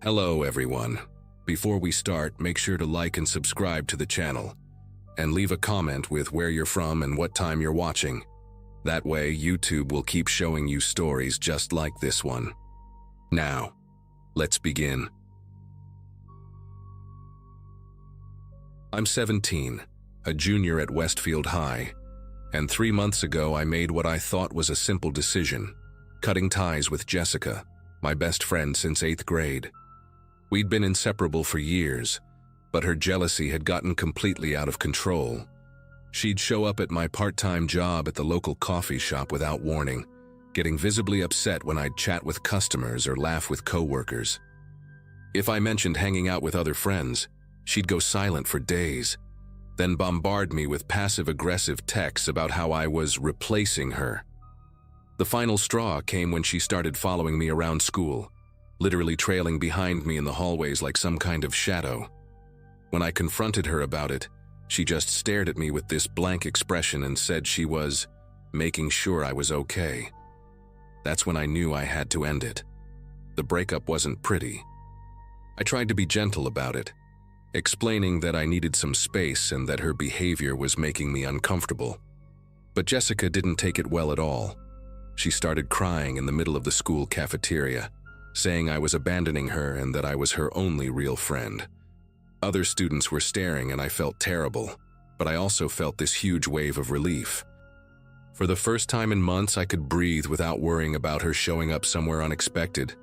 Hello everyone. Before we start, make sure to like and subscribe to the channel, and leave a comment with where you're from and what time you're watching. That way, YouTube will keep showing you stories just like this one. Now, let's begin. I'm 17, a junior at Westfield High, and 3 months ago I made what I thought was a simple decision, cutting ties with Jessica, my best friend since 8th grade. We'd been inseparable for years, but her jealousy had gotten completely out of control. She'd show up at my part-time job at the local coffee shop without warning, getting visibly upset when I'd chat with customers or laugh with coworkers. If I mentioned hanging out with other friends, she'd go silent for days, then bombard me with passive-aggressive texts about how I was replacing her. The final straw came when she started following me around school, literally trailing behind me in the hallways like some kind of shadow. When I confronted her about it, she just stared at me with this blank expression and said she was making sure I was okay. That's when I knew I had to end it. The breakup wasn't pretty. I tried to be gentle about it, explaining that I needed some space and that her behavior was making me uncomfortable. But Jessica didn't take it well at all. She started crying in the middle of the school cafeteria, saying I was abandoning her and that I was her only real friend. Other students were staring and I felt terrible, but I also felt this huge wave of relief. For the first time in months, I could breathe without worrying about her showing up somewhere unexpected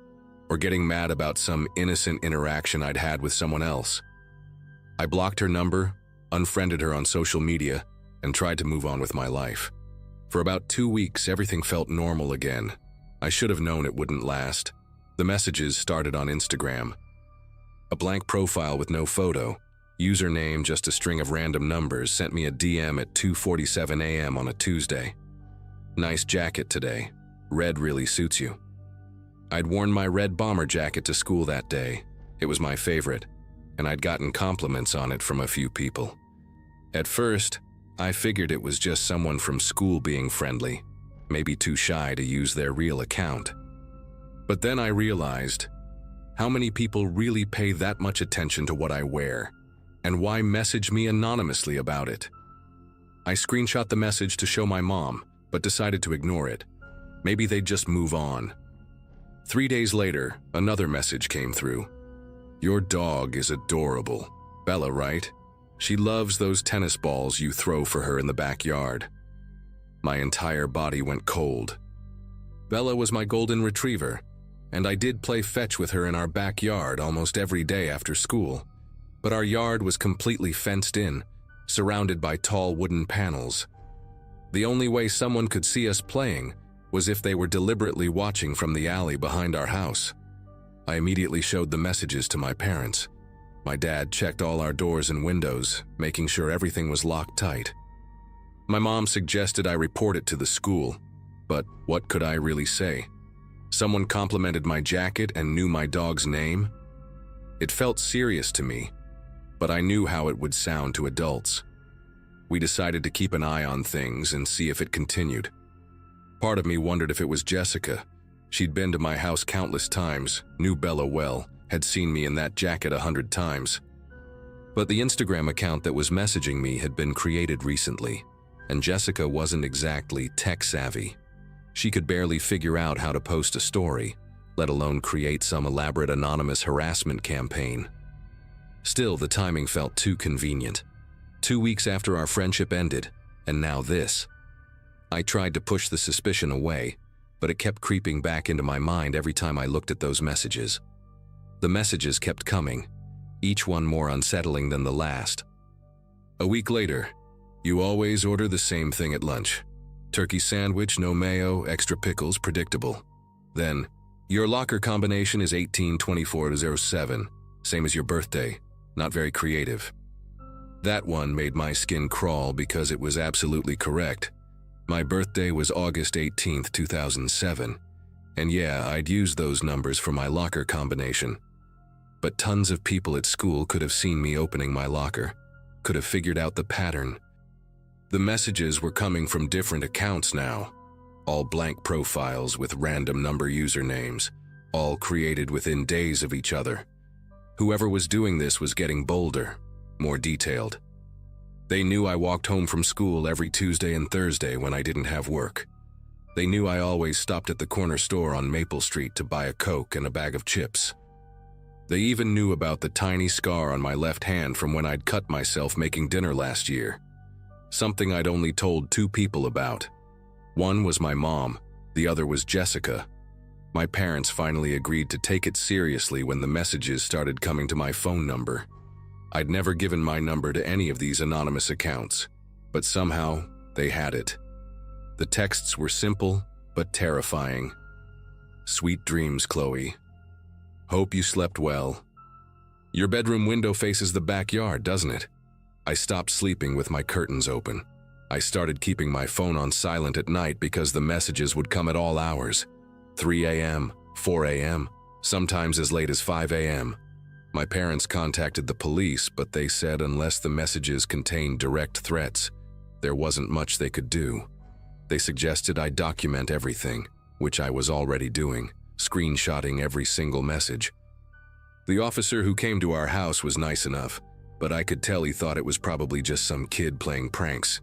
or getting mad about some innocent interaction I'd had with someone else. I blocked her number, unfriended her on social media, and tried to move on with my life. For about 2 weeks, everything felt normal again. I should have known it wouldn't last. The messages started on Instagram. A blank profile with no photo, username just a string of random numbers, sent me a DM at 2:47 a.m. on a Tuesday. Nice jacket today. Red really suits you. I'd worn my red bomber jacket to school that day. It was my favorite, and I'd gotten compliments on it from a few people. At first, I figured it was just someone from school being friendly, maybe too shy to use their real account. But then I realized, how many people really pay that much attention to what I wear, and why message me anonymously about it? I screenshot the message to show my mom, but decided to ignore it. Maybe they'd just move on. 3 days later, another message came through. Your dog is adorable. Bella, right? She loves those tennis balls you throw for her in the backyard. My entire body went cold. Bella was my golden retriever, and I did play fetch with her in our backyard almost every day after school. But our yard was completely fenced in, surrounded by tall wooden panels. The only way someone could see us playing was if they were deliberately watching from the alley behind our house. I immediately showed the messages to my parents. My dad checked all our doors and windows, making sure everything was locked tight. My mom suggested I report it to the school, but what could I really say? Someone complimented my jacket and knew my dog's name? It felt serious to me, but I knew how it would sound to adults. We decided to keep an eye on things and see if it continued. Part of me wondered if it was Jessica. She'd been to my house countless times, knew Bella well, had seen me in that jacket 100 times. But the Instagram account that was messaging me had been created recently, and Jessica wasn't exactly tech-savvy. She could barely figure out how to post a story, let alone create some elaborate anonymous harassment campaign. Still, the timing felt too convenient. 2 weeks after our friendship ended, and now this. I tried to push the suspicion away, but it kept creeping back into my mind every time I looked at those messages. The messages kept coming, each one more unsettling than the last. A week later, you always order the same thing at lunch. Turkey sandwich, no mayo, extra pickles, predictable. Then, your locker combination is 182407, same as your birthday, not very creative. That one made my skin crawl because it was absolutely correct. My birthday was August 18th, 2007, and yeah, I'd used those numbers for my locker combination. But tons of people at school could have seen me opening my locker, could have figured out the pattern. The messages were coming from different accounts now, all blank profiles with random number usernames, all created within days of each other. Whoever was doing this was getting bolder, more detailed. They knew I walked home from school every Tuesday and Thursday when I didn't have work. They knew I always stopped at the corner store on Maple Street to buy a Coke and a bag of chips. They even knew about the tiny scar on my left hand from when I'd cut myself making dinner last year. Something I'd only told 2 people about. One was my mom, the other was Jessica. My parents finally agreed to take it seriously when the messages started coming to my phone number. I'd never given my number to any of these anonymous accounts, but somehow they had it. The texts were simple but terrifying. "Sweet dreams, Chloe. Hope you slept well. Your bedroom window faces the backyard, doesn't it?" I stopped sleeping with my curtains open. I started keeping my phone on silent at night because the messages would come at all hours. 3 a.m., 4 a.m., sometimes as late as 5 a.m. My parents contacted the police, but they said unless the messages contained direct threats, there wasn't much they could do. They suggested I document everything, which I was already doing, screenshotting every single message. The officer who came to our house was nice enough, but I could tell he thought it was probably just some kid playing pranks.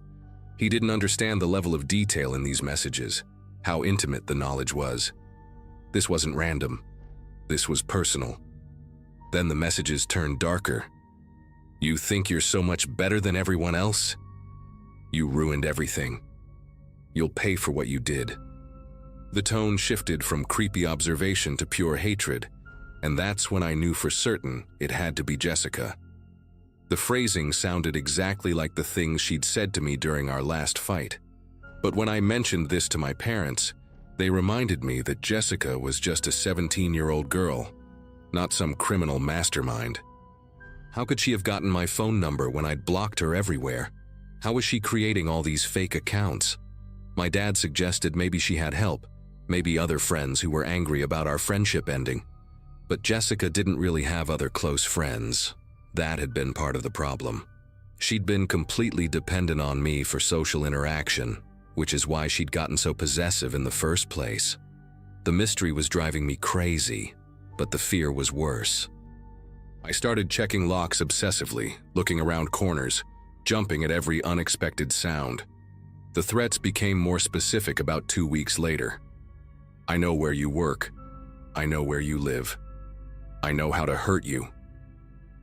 He didn't understand the level of detail in these messages, how intimate the knowledge was. This wasn't random. This was personal. Then the messages turned darker. "You think you're so much better than everyone else? You ruined everything. You'll pay for what you did." The tone shifted from creepy observation to pure hatred, and that's when I knew for certain it had to be Jessica. The phrasing sounded exactly like the things she'd said to me during our last fight. But when I mentioned this to my parents, they reminded me that Jessica was just a 17-year-old girl, not some criminal mastermind. How could she have gotten my phone number when I'd blocked her everywhere? How was she creating all these fake accounts? My dad suggested maybe she had help, maybe other friends who were angry about our friendship ending. But Jessica didn't really have other close friends. That had been part of the problem. She'd been completely dependent on me for social interaction, which is why she'd gotten so possessive in the first place. The mystery was driving me crazy, but the fear was worse. I started checking locks obsessively, looking around corners, jumping at every unexpected sound. The threats became more specific about 2 weeks later. "I know where you work. I know where you live. I know how to hurt you."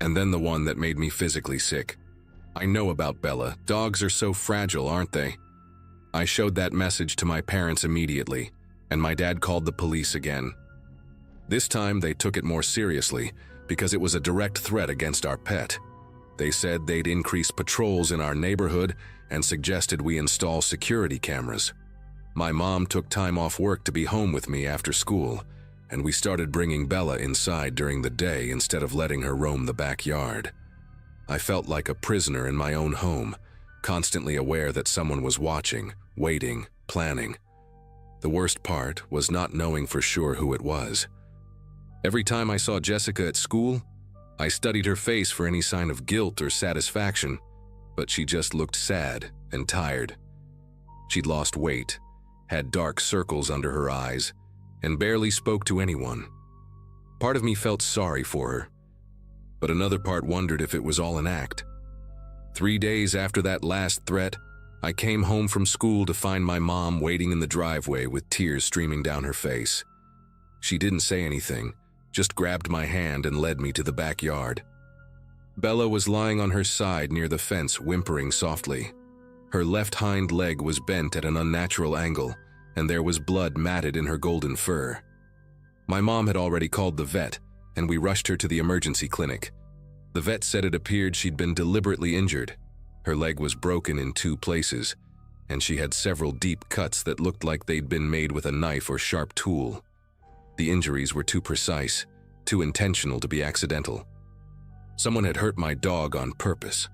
And then the one that made me physically sick. "I know about Bella. Dogs are so fragile, aren't they?" I showed that message to my parents immediately, and my dad called the police again. This time they took it more seriously because it was a direct threat against our pet. They said they'd increase patrols in our neighborhood and suggested we install security cameras. My mom took time off work to be home with me after school, and we started bringing Bella inside during the day instead of letting her roam the backyard. I felt like a prisoner in my own home, constantly aware that someone was watching, waiting, planning. The worst part was not knowing for sure who it was. Every time I saw Jessica at school, I studied her face for any sign of guilt or satisfaction, but she just looked sad and tired. She'd lost weight, had dark circles under her eyes, and barely spoke to anyone. Part of me felt sorry for her, but another part wondered if it was all an act. 3 days after that last threat, I came home from school to find my mom waiting in the driveway with tears streaming down her face. She didn't say anything, just grabbed my hand and led me to the backyard. Bella was lying on her side near the fence, whimpering softly. Her left hind leg was bent at an unnatural angle, and there was blood matted in her golden fur. My mom had already called the vet, and we rushed her to the emergency clinic. The vet said it appeared she'd been deliberately injured. Her leg was broken in 2 places, and she had several deep cuts that looked like they'd been made with a knife or sharp tool. The injuries were too precise, too intentional to be accidental. Someone had hurt my dog on purpose.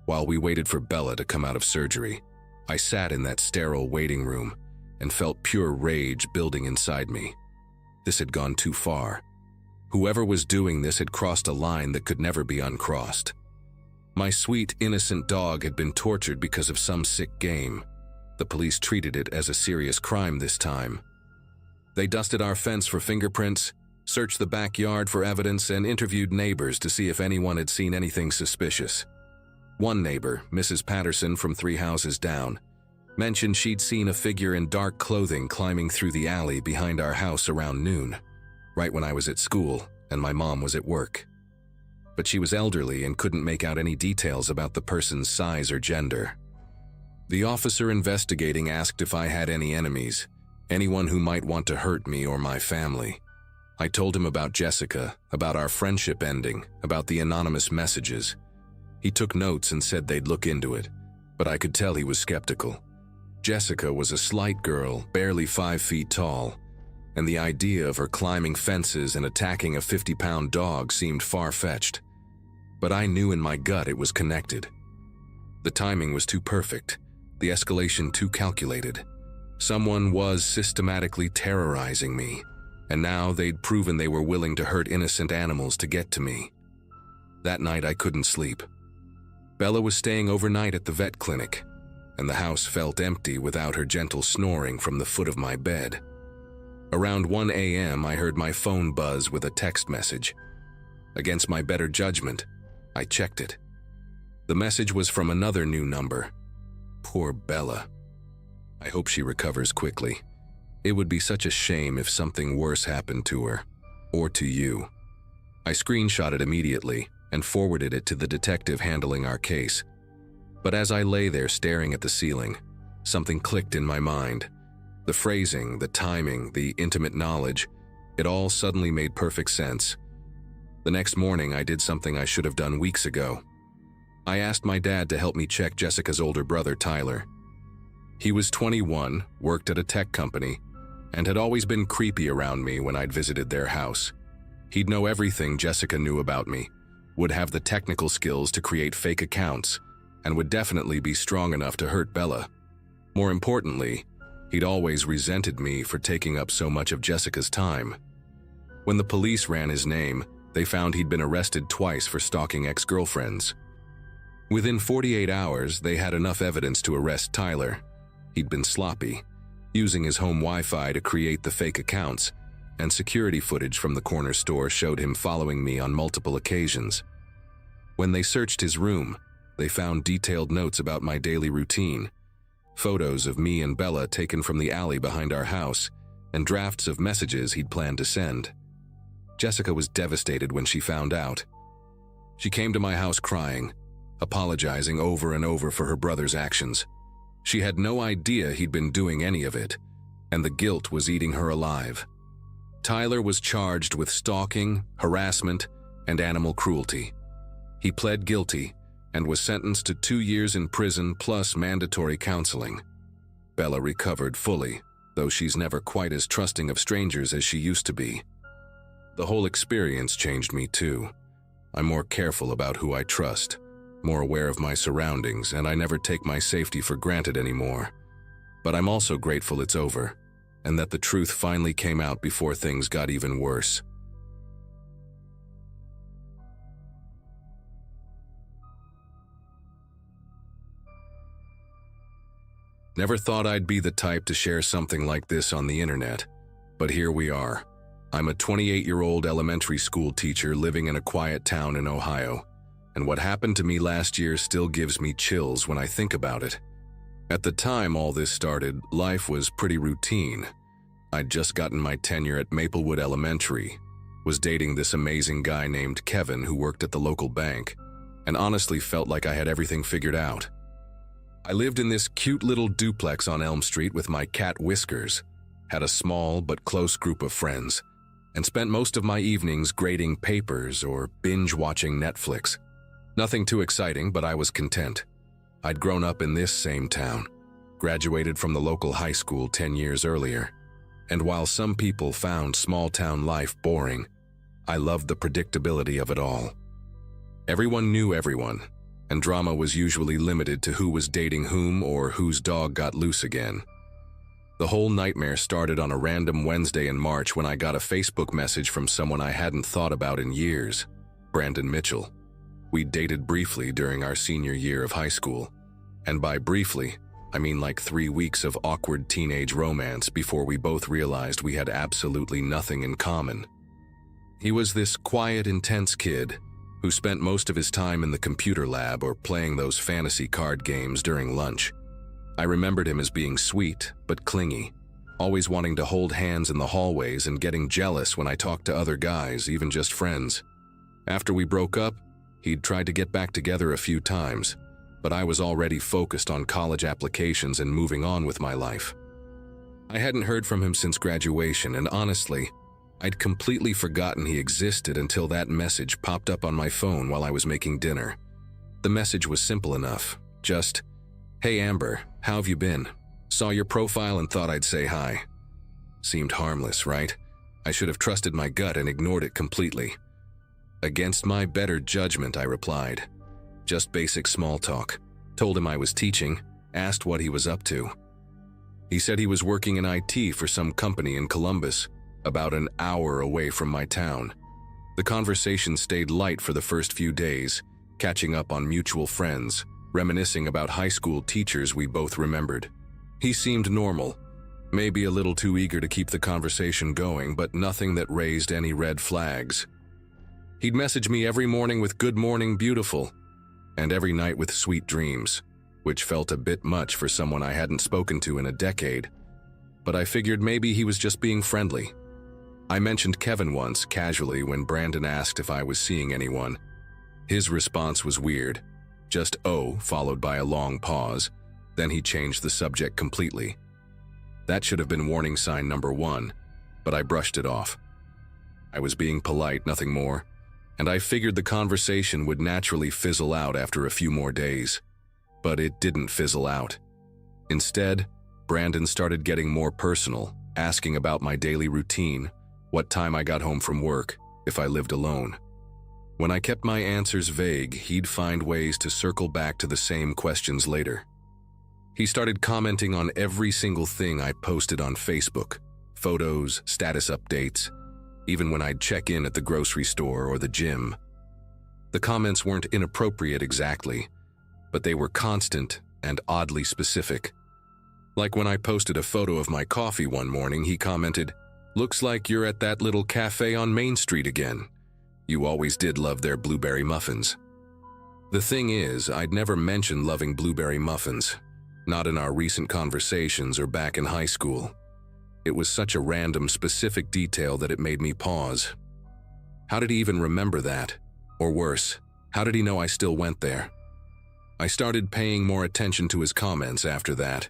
While we waited for Bella to come out of surgery, I sat in that sterile waiting room and felt pure rage building inside me. This had gone too far. Whoever was doing this had crossed a line that could never be uncrossed. My sweet, innocent dog had been tortured because of some sick game. The police treated it as a serious crime this time. They dusted our fence for fingerprints, searched the backyard for evidence, and interviewed neighbors to see if anyone had seen anything suspicious. One neighbor, Mrs. Patterson from 3 houses down, mentioned she'd seen a figure in dark clothing climbing through the alley behind our house around noon, right when I was at school and my mom was at work. But she was elderly and couldn't make out any details about the person's size or gender. The officer investigating asked if I had any enemies, anyone who might want to hurt me or my family. I told him about Jessica, about our friendship ending, about the anonymous messages. He took notes and said they'd look into it, but I could tell he was skeptical. Jessica was a slight girl, barely 5 feet tall, and the idea of her climbing fences and attacking a 50-pound dog seemed far-fetched. But I knew in my gut it was connected. The timing was too perfect, the escalation too calculated. Someone was systematically terrorizing me, and now they'd proven they were willing to hurt innocent animals to get to me. That night I couldn't sleep. Bella was staying overnight at the vet clinic, and the house felt empty without her gentle snoring from the foot of my bed. Around 1 a.m., I heard my phone buzz with a text message. Against my better judgment, I checked it. The message was from another new number. Poor Bella. I hope she recovers quickly. It would be such a shame if something worse happened to her, or to you. I screenshot it immediately and forwarded it to the detective handling our case. But as I lay there staring at the ceiling, something clicked in my mind. The phrasing, the timing, the intimate knowledge, it all suddenly made perfect sense. The next morning, I did something I should have done weeks ago. I asked my dad to help me check Jessica's older brother, Tyler. He was 21, worked at a tech company, and had always been creepy around me when I'd visited their house. He'd know everything Jessica knew about me, would have the technical skills to create fake accounts, and would definitely be strong enough to hurt Bella. More importantly, he'd always resented me for taking up so much of Jessica's time. When the police ran his name, they found he'd been arrested twice for stalking ex-girlfriends. Within 48 hours, they had enough evidence to arrest Tyler. He'd been sloppy, using his home Wi-Fi to create the fake accounts, and security footage from the corner store showed him following me on multiple occasions. When they searched his room, they found detailed notes about my daily routine, photos of me and Bella taken from the alley behind our house, and drafts of messages he'd planned to send. Jessica was devastated when she found out. She came to my house crying, apologizing over and over for her brother's actions. She had no idea he'd been doing any of it, and the guilt was eating her alive. Tyler was charged with stalking, harassment, and animal cruelty. He pled guilty and was sentenced to 2 years in prison plus mandatory counseling. Bella recovered fully, though she's never quite as trusting of strangers as she used to be. The whole experience changed me too. I'm more careful about who I trust, more aware of my surroundings, and I never take my safety for granted anymore. But I'm also grateful it's over, and that the truth finally came out before things got even worse. Never thought I'd be the type to share something like this on the internet, but here we are. I'm a 28-year-old elementary school teacher living in a quiet town in Ohio, and what happened to me last year still gives me chills when I think about it. At the time all this started, life was pretty routine. I'd just gotten my tenure at Maplewood Elementary, was dating this amazing guy named Kevin who worked at the local bank, and honestly felt like I had everything figured out. I lived in this cute little duplex on Elm Street with my cat Whiskers, had a small but close group of friends, and spent most of my evenings grading papers or binge-watching Netflix. Nothing too exciting, but I was content. I'd grown up in this same town, graduated from the local high school 10 years earlier, and while some people found small-town life boring, I loved the predictability of it all. Everyone knew everyone, and drama was usually limited to who was dating whom or whose dog got loose again. The whole nightmare started on a random Wednesday in March when I got a Facebook message from someone I hadn't thought about in years, Brandon Mitchell. We dated briefly during our senior year of high school, and by briefly, I mean like 3 weeks of awkward teenage romance before we both realized we had absolutely nothing in common. He was this quiet, intense kid who spent most of his time in the computer lab or playing those fantasy card games during lunch. I remembered him as being sweet but clingy, always wanting to hold hands in the hallways and getting jealous when I talked to other guys, even just friends. After we broke up, he'd tried to get back together a few times, but I was already focused on college applications and moving on with my life. I hadn't heard from him since graduation, and honestly, I'd completely forgotten he existed until that message popped up on my phone while I was making dinner. The message was simple enough, just, "Hey Amber, how have you been? Saw your profile and thought I'd say hi." Seemed harmless, right? I should have trusted my gut and ignored it completely. Against my better judgment, I replied. Just basic small talk. Told him I was teaching, asked what he was up to. He said he was working in IT for some company in Columbus, about an hour away from my town. The conversation stayed light for the first few days, catching up on mutual friends, reminiscing about high school teachers we both remembered. He seemed normal, maybe a little too eager to keep the conversation going, but nothing that raised any red flags. He'd message me every morning with "Good morning, beautiful," and every night with "Sweet dreams," which felt a bit much for someone I hadn't spoken to in a decade. But I figured maybe he was just being friendly. I mentioned Kevin once, casually, when Brandon asked if I was seeing anyone. His response was weird. Just "oh," followed by a long pause. Then he changed the subject completely. That should have been warning sign number 1, but I brushed it off. I was being polite, nothing more, and I figured the conversation would naturally fizzle out after a few more days. But it didn't fizzle out. Instead, Brandon started getting more personal, asking about my daily routine, what time I got home from work, if I lived alone. When I kept my answers vague, he'd find ways to circle back to the same questions later. He started commenting on every single thing I posted on Facebook, photos, status updates, even when I'd check in at the grocery store or the gym. The comments weren't inappropriate exactly, but they were constant and oddly specific. Like when I posted a photo of my coffee one morning, he commented, "Looks like you're at that little cafe on Main Street again. You always did love their blueberry muffins." The thing is, I'd never mentioned loving blueberry muffins, not in our recent conversations or back in high school. It was such a random, specific detail that it made me pause. How did he even remember that? Or worse, how did he know I still went there? I started paying more attention to his comments after that,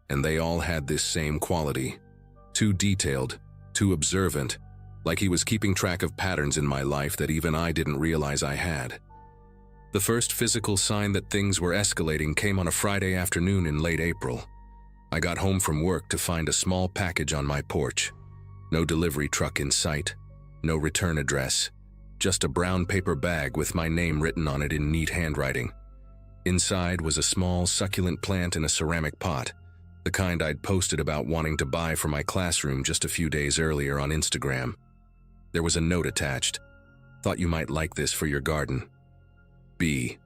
and they all had this same quality. Too detailed, too observant, like he was keeping track of patterns in my life that even I didn't realize I had. The first physical sign that things were escalating came on a Friday afternoon in late April. I got home from work to find a small package on my porch. No delivery truck in sight, no return address, just a brown paper bag with my name written on it in neat handwriting. Inside was a small, succulent plant in a ceramic pot, the kind I'd posted about wanting to buy for my classroom just a few days earlier on Instagram. There was a note attached. "Thought you might like this for your garden. B."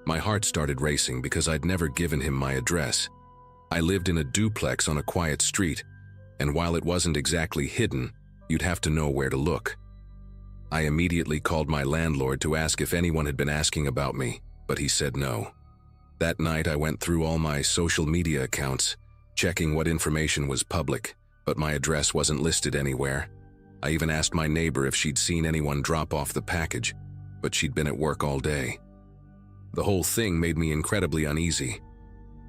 My heart started racing because I'd never given him my address. I lived in a duplex on a quiet street, and while it wasn't exactly hidden, you'd have to know where to look. I immediately called my landlord to ask if anyone had been asking about me, but he said no. That night I went through all my social media accounts, checking what information was public, but my address wasn't listed anywhere. I even asked my neighbor if she'd seen anyone drop off the package, but she'd been at work all day. The whole thing made me incredibly uneasy.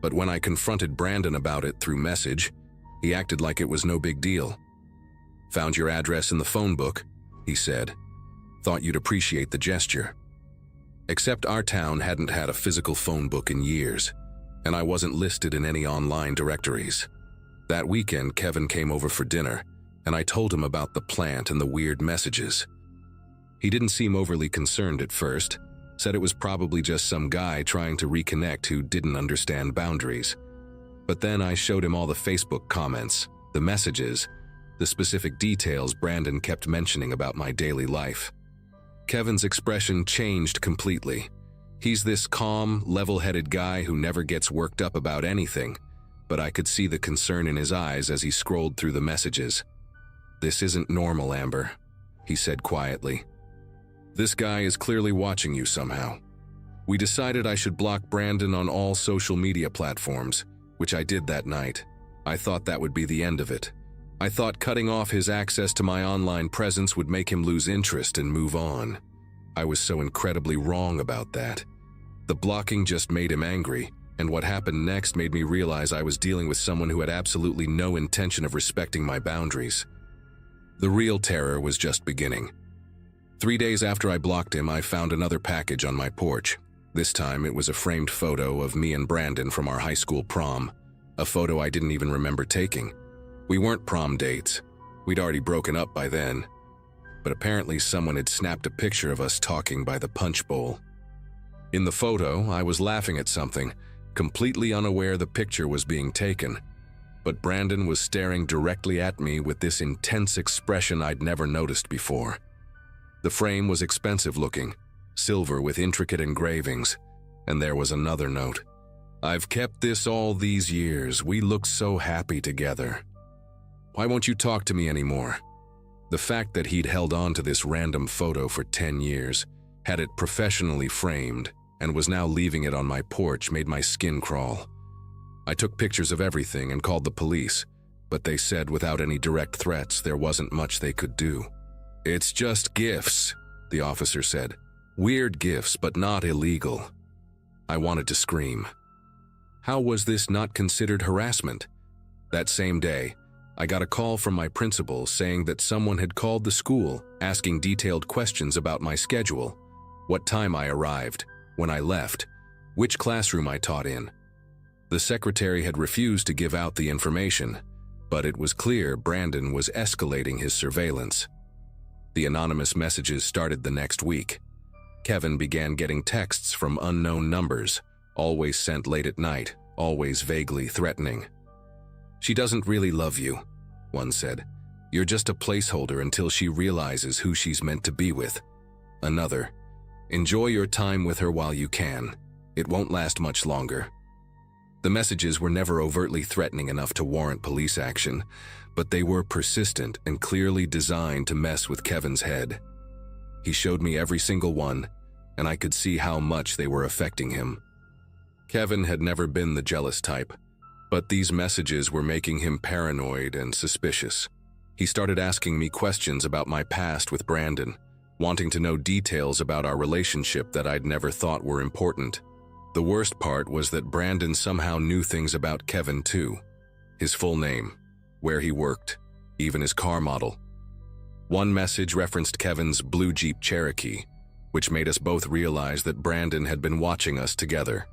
But when I confronted Brandon about it through message, he acted like it was no big deal. "Found your address in the phone book," he said. "Thought you'd appreciate the gesture." Except our town hadn't had a physical phone book in years, and I wasn't listed in any online directories. That weekend, Kevin came over for dinner, and I told him about the plant and the weird messages. He didn't seem overly concerned at first, said it was probably just some guy trying to reconnect who didn't understand boundaries. But then I showed him all the Facebook comments, the messages, the specific details Brandon kept mentioning about my daily life. Kevin's expression changed completely. He's this calm, level-headed guy who never gets worked up about anything, but I could see the concern in his eyes as he scrolled through the messages. "This isn't normal, Amber," he said quietly. "This guy is clearly watching you somehow." We decided I should block Brandon on all social media platforms, which I did that night. I thought that would be the end of it. I thought cutting off his access to my online presence would make him lose interest and move on. I was so incredibly wrong about that. The blocking just made him angry, and what happened next made me realize I was dealing with someone who had absolutely no intention of respecting my boundaries. The real terror was just beginning. 3 days after I blocked him, I found another package on my porch. This time it was a framed photo of me and Brandon from our high school prom, a photo I didn't even remember taking. We weren't prom dates. We'd already broken up by then. But apparently someone had snapped a picture of us talking by the punch bowl. In the photo, I was laughing at something, completely unaware the picture was being taken. But Brandon was staring directly at me with this intense expression I'd never noticed before. The frame was expensive looking, silver with intricate engravings, and there was another note. "I've kept this all these years. We look so happy together. Why won't you talk to me anymore?" The fact that he'd held on to this random photo for 10 years, had it professionally framed, and was now leaving it on my porch made my skin crawl. I took pictures of everything and called the police, but they said without any direct threats there wasn't much they could do. "It's just gifts," the officer said. "Weird gifts, but not illegal." I wanted to scream. How was this not considered harassment? That same day, I got a call from my principal saying that someone had called the school asking detailed questions about my schedule, what time I arrived, when I left, which classroom I taught in. The secretary had refused to give out the information, but it was clear Brandon was escalating his surveillance. The anonymous messages started the next week. Kevin began getting texts from unknown numbers, always sent late at night, always vaguely threatening. "She doesn't really love you," one said. "You're just a placeholder until she realizes who she's meant to be with." Another, "Enjoy your time with her while you can. It won't last much longer." The messages were never overtly threatening enough to warrant police action, but they were persistent and clearly designed to mess with Kevin's head. He showed me every single one, and I could see how much they were affecting him. Kevin had never been the jealous type, but these messages were making him paranoid and suspicious. He started asking me questions about my past with Brandon, wanting to know details about our relationship that I'd never thought were important. The worst part was that Brandon somehow knew things about Kevin too. His full name, where he worked, even his car model. One message referenced Kevin's blue Jeep Cherokee, which made us both realize that Brandon had been watching us together.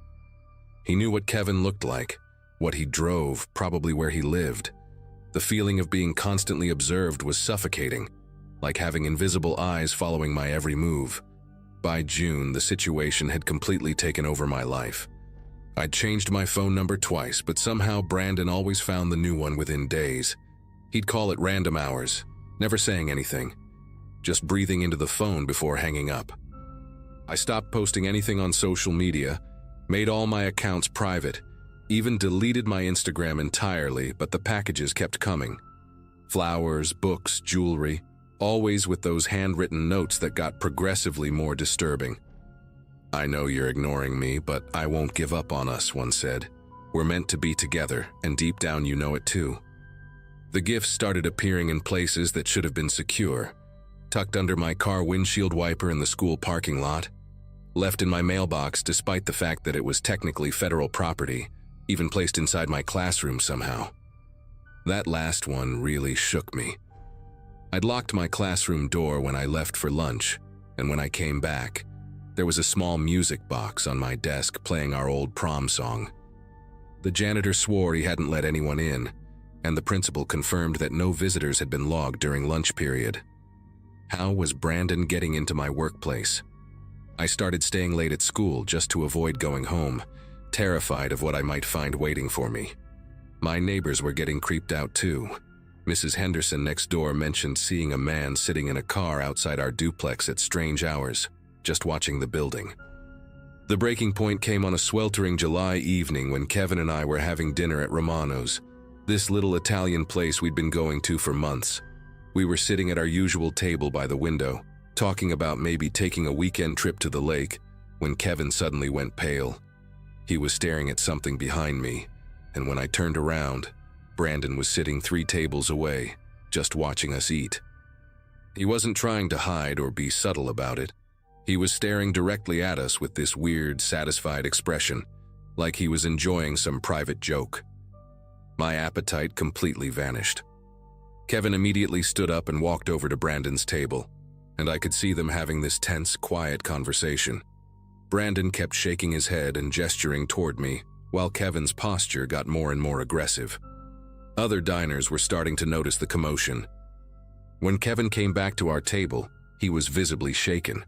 He knew what Kevin looked like, what he drove, probably where he lived. The feeling of being constantly observed was suffocating, like having invisible eyes following my every move. By June, the situation had completely taken over my life. I'd changed my phone number twice, but somehow Brandon always found the new one within days. He'd call at random hours, never saying anything, just breathing into the phone before hanging up. I stopped posting anything on social media, made all my accounts private, even deleted my Instagram entirely, but the packages kept coming. Flowers, books, jewelry, always with those handwritten notes that got progressively more disturbing. "I know you're ignoring me, but I won't give up on us," one said. "We're meant to be together, and deep down you know it too." The gifts started appearing in places that should have been secure, tucked under my car windshield wiper in the school parking lot, left in my mailbox despite the fact that it was technically federal property, even placed inside my classroom somehow. That last one really shook me. I'd locked my classroom door when I left for lunch, and when I came back, there was a small music box on my desk playing our old prom song. The janitor swore he hadn't let anyone in, and the principal confirmed that no visitors had been logged during lunch period. How was Brandon getting into my workplace? I started staying late at school just to avoid going home, terrified of what I might find waiting for me. My neighbors were getting creeped out too. Mrs. Henderson next door mentioned seeing a man sitting in a car outside our duplex at strange hours, just watching the building. The breaking point came on a sweltering July evening when Kevin and I were having dinner at Romano's, this little Italian place we'd been going to for months. We were sitting at our usual table by the window, talking about maybe taking a weekend trip to the lake, when Kevin suddenly went pale. He was staring at something behind me, and when I turned around, Brandon was sitting 3 tables away, just watching us eat. He wasn't trying to hide or be subtle about it. He was staring directly at us with this weird, satisfied expression, like he was enjoying some private joke. My appetite completely vanished. Kevin immediately stood up and walked over to Brandon's table, and I could see them having this tense, quiet conversation. Brandon kept shaking his head and gesturing toward me, while Kevin's posture got more and more aggressive. Other diners were starting to notice the commotion. When Kevin came back to our table, he was visibly shaken.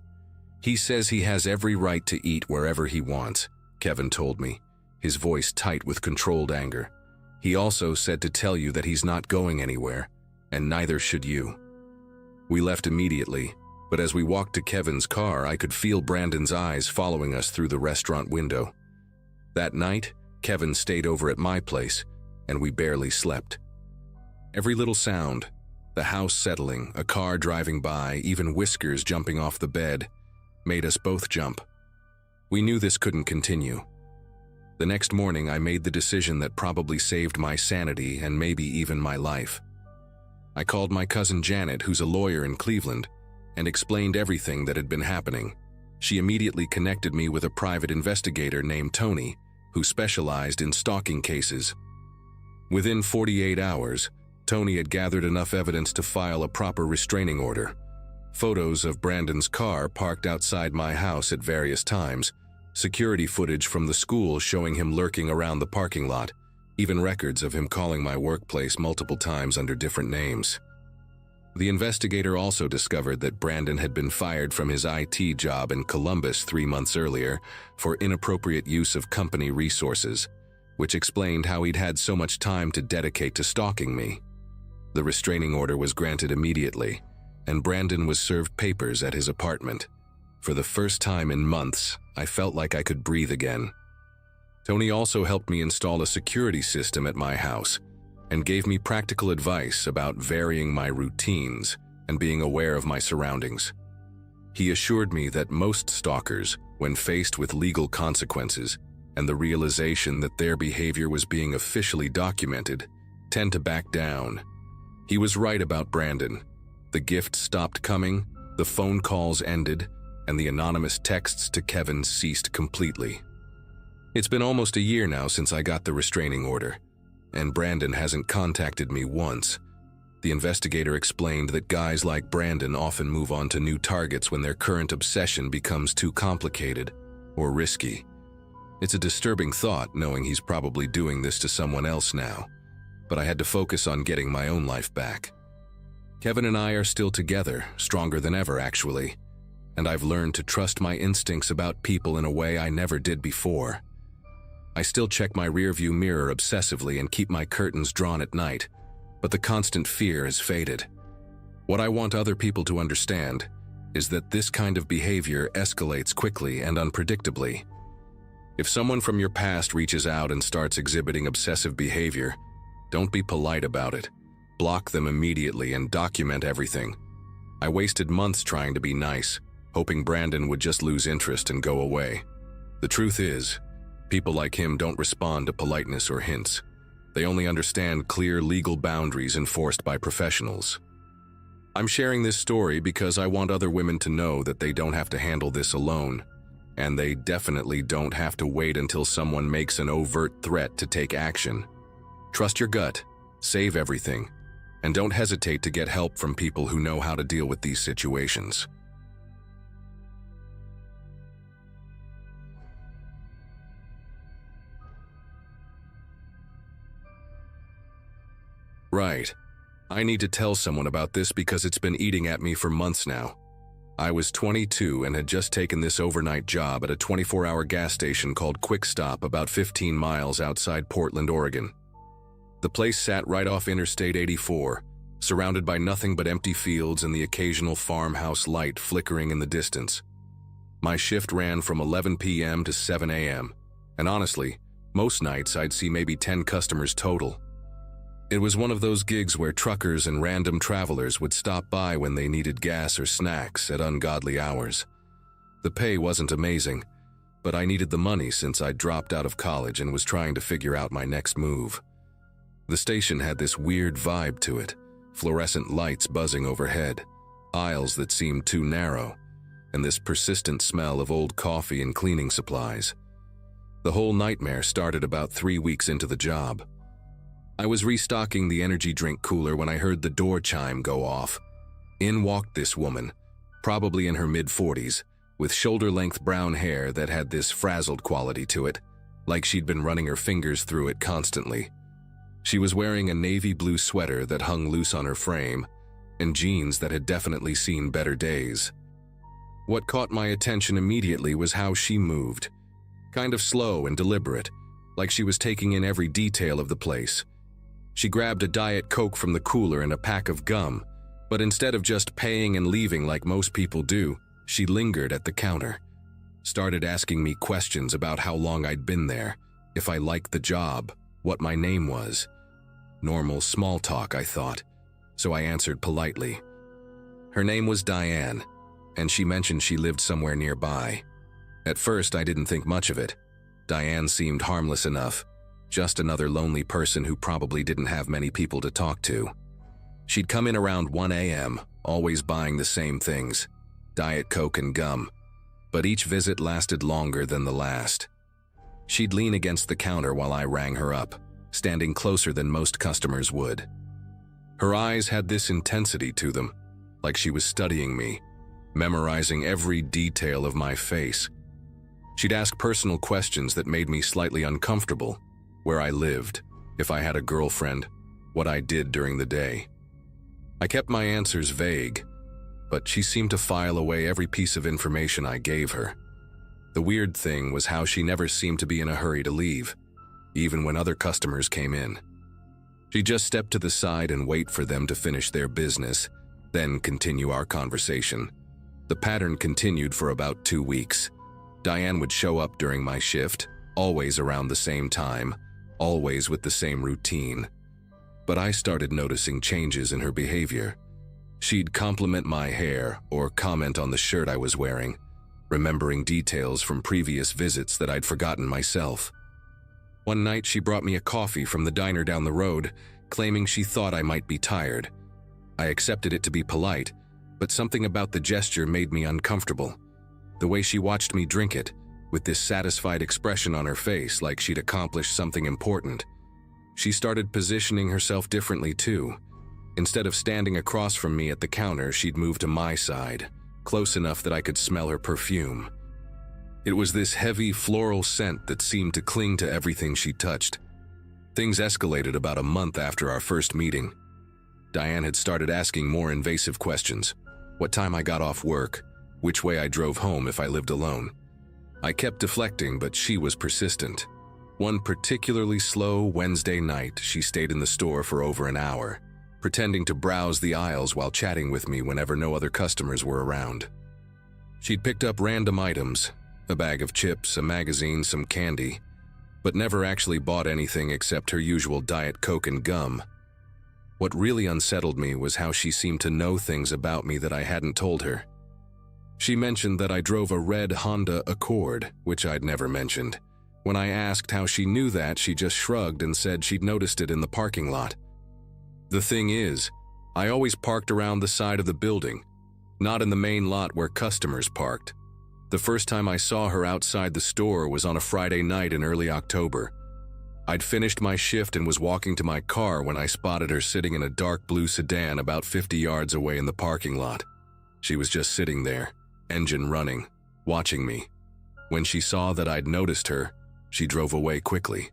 "He says he has every right to eat wherever he wants," Kevin told me, his voice tight with controlled anger. "He also said to tell you that he's not going anywhere, and neither should you." We left immediately, but as we walked to Kevin's car, I could feel Brandon's eyes following us through the restaurant window. That night, Kevin stayed over at my place, and we barely slept. Every little sound, the house settling, a car driving by, even whiskers jumping off the bed, made us both jump. We knew this couldn't continue. The next morning, I made the decision that probably saved my sanity and maybe even my life. I called my cousin Janet, who's a lawyer in Cleveland, and explained everything that had been happening. She immediately connected me with a private investigator named Tony, who specialized in stalking cases. Within 48 hours, Tony had gathered enough evidence to file a proper restraining order. Photos of Brandon's car parked outside my house at various times, security footage from the school showing him lurking around the parking lot, even records of him calling my workplace multiple times under different names. The investigator also discovered that Brandon had been fired from his IT job in Columbus 3 months earlier for inappropriate use of company resources, which explained how he'd had so much time to dedicate to stalking me. The restraining order was granted immediately, and Brandon was served papers at his apartment. For the first time in months, I felt like I could breathe again. Tony also helped me install a security system at my house and gave me practical advice about varying my routines and being aware of my surroundings. He assured me that most stalkers, when faced with legal consequences and the realization that their behavior was being officially documented, tend to back down. He was right about Brandon. The gifts stopped coming, the phone calls ended, and the anonymous texts to Kevin ceased completely. It's been almost a year now since I got the restraining order, and Brandon hasn't contacted me once. The investigator explained that guys like Brandon often move on to new targets when their current obsession becomes too complicated or risky. It's a disturbing thought knowing he's probably doing this to someone else now, but I had to focus on getting my own life back. Kevin and I are still together, stronger than ever actually, and I've learned to trust my instincts about people in a way I never did before. I still check my rearview mirror obsessively and keep my curtains drawn at night, but the constant fear has faded. What I want other people to understand is that this kind of behavior escalates quickly and unpredictably. If someone from your past reaches out and starts exhibiting obsessive behavior, don't be polite about it. Block them immediately and document everything. I wasted months trying to be nice, hoping Brandon would just lose interest and go away. The truth is, people like him don't respond to politeness or hints. They only understand clear legal boundaries enforced by professionals. I'm sharing this story because I want other women to know that they don't have to handle this alone, and they definitely don't have to wait until someone makes an overt threat to take action. Trust your gut, save everything, and don't hesitate to get help from people who know how to deal with these situations. Right. I need to tell someone about this because it's been eating at me for months now. I was 22 and had just taken this overnight job at a 24-hour gas station called Quick Stop about 15 miles outside Portland, Oregon. The place sat right off Interstate 84, surrounded by nothing but empty fields and the occasional farmhouse light flickering in the distance. My shift ran from 11 p.m. to 7 a.m., and honestly, most nights I'd see maybe 10 customers total. It was one of those gigs where truckers and random travelers would stop by when they needed gas or snacks at ungodly hours. The pay wasn't amazing, but I needed the money since I'd dropped out of college and was trying to figure out my next move. The station had this weird vibe to it, fluorescent lights buzzing overhead, aisles that seemed too narrow, and this persistent smell of old coffee and cleaning supplies. The whole nightmare started about 3 weeks into the job. I was restocking the energy drink cooler when I heard the door chime go off. In walked this woman, probably in her mid-40s, with shoulder-length brown hair that had this frazzled quality to it, like she'd been running her fingers through it constantly. She was wearing a navy blue sweater that hung loose on her frame, and jeans that had definitely seen better days. What caught my attention immediately was how she moved, kind of slow and deliberate, like she was taking in every detail of the place. She grabbed a Diet Coke from the cooler and a pack of gum, but instead of just paying and leaving like most people do, she lingered at the counter, started asking me questions about how long I'd been there, if I liked the job, what my name was. Normal small talk, I thought, so I answered politely. Her name was Diane, and she mentioned she lived somewhere nearby. At first, I didn't think much of it. Diane seemed harmless enough, just another lonely person who probably didn't have many people to talk to. She'd come in around 1 a.m., always buying the same things, Diet Coke and gum, but each visit lasted longer than the last. She'd lean against the counter while I rang her up, standing closer than most customers would. Her eyes had this intensity to them, like she was studying me, memorizing every detail of my face. She'd ask personal questions that made me slightly uncomfortable, where I lived, if I had a girlfriend, what I did during the day. I kept my answers vague, but she seemed to file away every piece of information I gave her. The weird thing was how she never seemed to be in a hurry to leave, even when other customers came in. She'd just step to the side and wait for them to finish their business, then continue our conversation. The pattern continued for about 2 weeks. Diane would show up during my shift, always around the same time, always with the same routine. But I started noticing changes in her behavior. She'd compliment my hair or comment on the shirt I was wearing, remembering details from previous visits that I'd forgotten myself. One night she brought me a coffee from the diner down the road, claiming she thought I might be tired. I accepted it to be polite, but something about the gesture made me uncomfortable. The way she watched me drink it, with this satisfied expression on her face like she'd accomplished something important. She started positioning herself differently too. Instead of standing across from me at the counter, she'd move to my side, close enough that I could smell her perfume. It was this heavy floral scent that seemed to cling to everything she touched. Things escalated about a month after our first meeting. Diane had started asking more invasive questions. What time I got off work, which way I drove home if I lived alone. I kept deflecting, but she was persistent. One particularly slow Wednesday night, she stayed in the store for over an hour, pretending to browse the aisles while chatting with me whenever no other customers were around. She'd picked up random items, a bag of chips, a magazine, some candy, but never actually bought anything except her usual Diet Coke and gum. What really unsettled me was how she seemed to know things about me that I hadn't told her. She mentioned that I drove a red Honda Accord, which I'd never mentioned. When I asked how she knew that, she just shrugged and said she'd noticed it in the parking lot. The thing is, I always parked around the side of the building, not in the main lot where customers parked. The first time I saw her outside the store was on a Friday night in early October. I'd finished my shift and was walking to my car when I spotted her sitting in a dark blue sedan about 50 yards away in the parking lot. She was just sitting there, engine running, watching me. When she saw that I'd noticed her, she drove away quickly.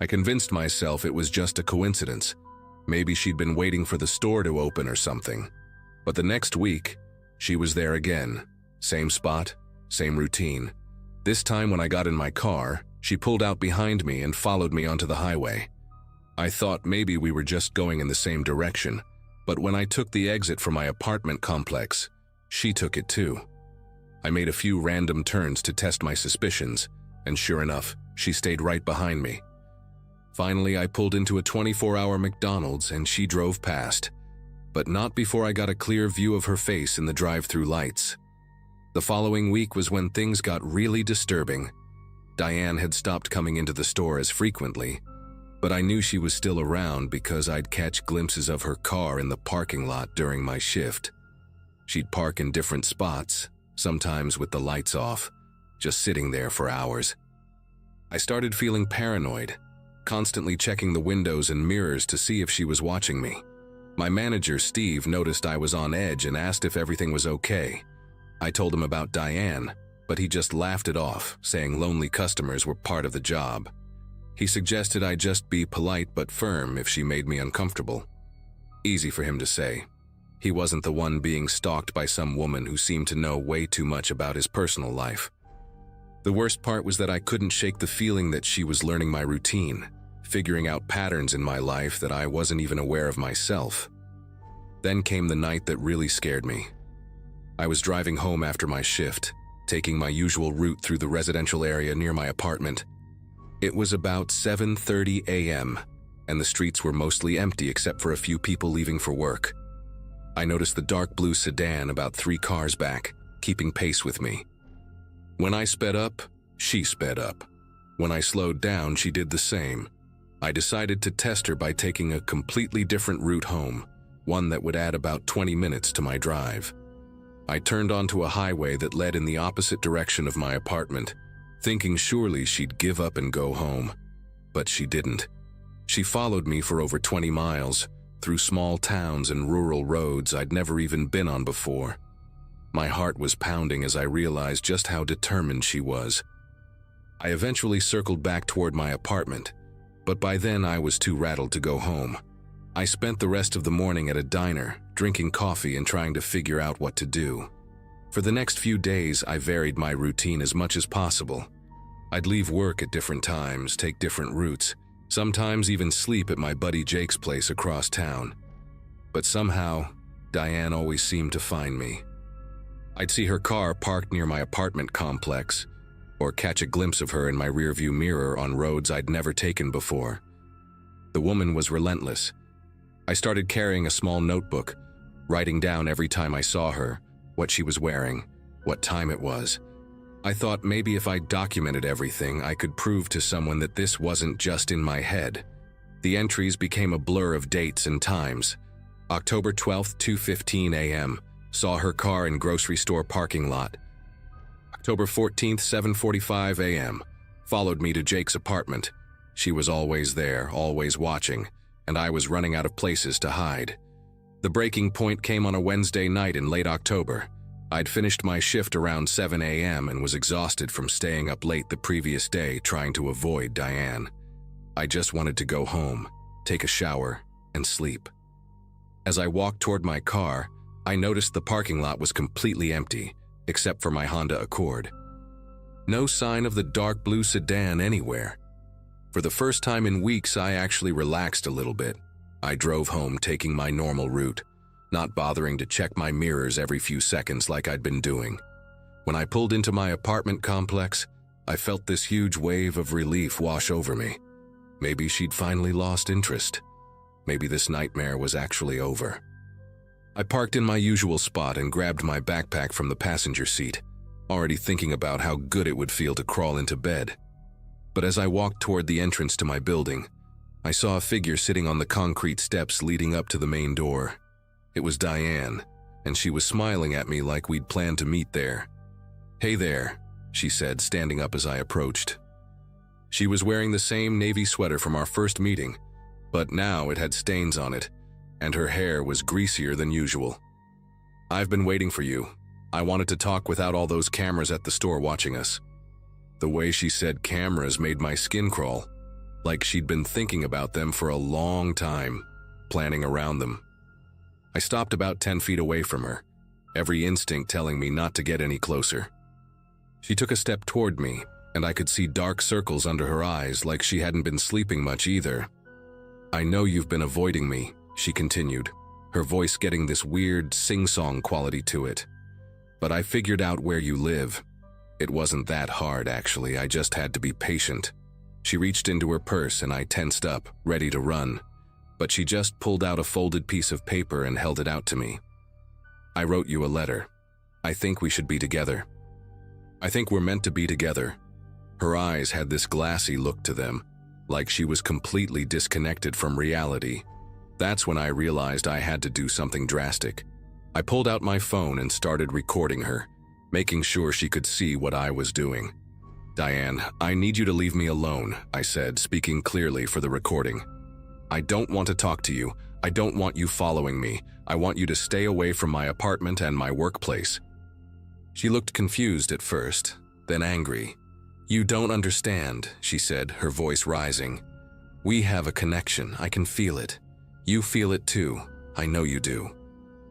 I convinced myself it was just a coincidence. Maybe she'd been waiting for the store to open or something. But the next week, she was there again. Same spot, same routine. This time when I got in my car, she pulled out behind me and followed me onto the highway. I thought maybe we were just going in the same direction, but when I took the exit from my apartment complex, she took it too. I made a few random turns to test my suspicions, and sure enough, she stayed right behind me. Finally, I pulled into a 24-hour McDonald's and she drove past, but not before I got a clear view of her face in the drive-through lights. The following week was when things got really disturbing. Diane had stopped coming into the store as frequently, but I knew she was still around because I'd catch glimpses of her car in the parking lot during my shift. She'd park in different spots, sometimes with the lights off, just sitting there for hours. I started feeling paranoid, constantly checking the windows and mirrors to see if she was watching me. My manager, Steve, noticed I was on edge and asked if everything was okay. I told him about Diane, but he just laughed it off, saying lonely customers were part of the job. He suggested I just be polite but firm if she made me uncomfortable. Easy for him to say. He wasn't the one being stalked by some woman who seemed to know way too much about his personal life. The worst part was that I couldn't shake the feeling that she was learning my routine, figuring out patterns in my life that I wasn't even aware of myself. Then came the night that really scared me. I was driving home after my shift, taking my usual route through the residential area near my apartment. It was about 7:30 a.m., and the streets were mostly empty except for a few people leaving for work. I noticed the dark blue sedan about 3 cars back, keeping pace with me. When I sped up, she sped up. When I slowed down, she did the same. I decided to test her by taking a completely different route home, one that would add about 20 minutes to my drive. I turned onto a highway that led in the opposite direction of my apartment, thinking surely she'd give up and go home. But she didn't. She followed me for over 20 miles, through small towns and rural roads I'd never even been on before. My heart was pounding as I realized just how determined she was. I eventually circled back toward my apartment, but by then I was too rattled to go home. I spent the rest of the morning at a diner, drinking coffee and trying to figure out what to do. For the next few days, I varied my routine as much as possible. I'd leave work at different times, take different routes, sometimes even sleep at my buddy Jake's place across town. But somehow, Diane always seemed to find me. I'd see her car parked near my apartment complex, or catch a glimpse of her in my rearview mirror on roads I'd never taken before. The woman was relentless. I started carrying a small notebook, writing down every time I saw her, what she was wearing, what time it was. I thought maybe if I documented everything, I could prove to someone that this wasn't just in my head. The entries became a blur of dates and times. October 12th, 2:15 a.m., saw her car in grocery store parking lot. October 14th, 7:45 a.m., followed me to Jake's apartment. She was always there, always watching, and I was running out of places to hide. The breaking point came on a Wednesday night in late October. I'd finished my shift around 7 a.m. and was exhausted from staying up late the previous day trying to avoid Diane. I just wanted to go home, take a shower, and sleep. As I walked toward my car, I noticed the parking lot was completely empty, except for my Honda Accord. No sign of the dark blue sedan anywhere. For the first time in weeks, I actually relaxed a little bit. I drove home taking my normal route, not bothering to check my mirrors every few seconds like I'd been doing. When I pulled into my apartment complex, I felt this huge wave of relief wash over me. Maybe she'd finally lost interest. Maybe this nightmare was actually over. I parked in my usual spot and grabbed my backpack from the passenger seat, already thinking about how good it would feel to crawl into bed. But as I walked toward the entrance to my building, I saw a figure sitting on the concrete steps leading up to the main door. It was Diane, and she was smiling at me like we'd planned to meet there. "Hey there," she said, standing up as I approached. She was wearing the same navy sweater from our first meeting, but now it had stains on it, and her hair was greasier than usual. "I've been waiting for you. I wanted to talk without all those cameras at the store watching us." The way she said cameras made my skin crawl, like she'd been thinking about them for a long time, planning around them. I stopped about 10 feet away from her, every instinct telling me not to get any closer. She took a step toward me, and I could see dark circles under her eyes like she hadn't been sleeping much either. "I know you've been avoiding me," she continued, her voice getting this weird sing-song quality to it. "But I figured out where you live. It wasn't that hard, actually. I just had to be patient." She reached into her purse and I tensed up, ready to run, but she just pulled out a folded piece of paper and held it out to me. I wrote you a letter. I think we should be together. I think we're meant to be together. Her eyes had this glassy look to them, like she was completely disconnected from reality. That's when I realized I had to do something drastic. I pulled out my phone and started recording her, making sure she could see what I was doing. "Diane, I need you to leave me alone," I said, speaking clearly for the recording. "I don't want to talk to you. I don't want you following me. I want you to stay away from my apartment and my workplace." She looked confused at first, then angry. "You don't understand," she said, her voice rising. "We have a connection. I can feel it. You feel it too. I know you do."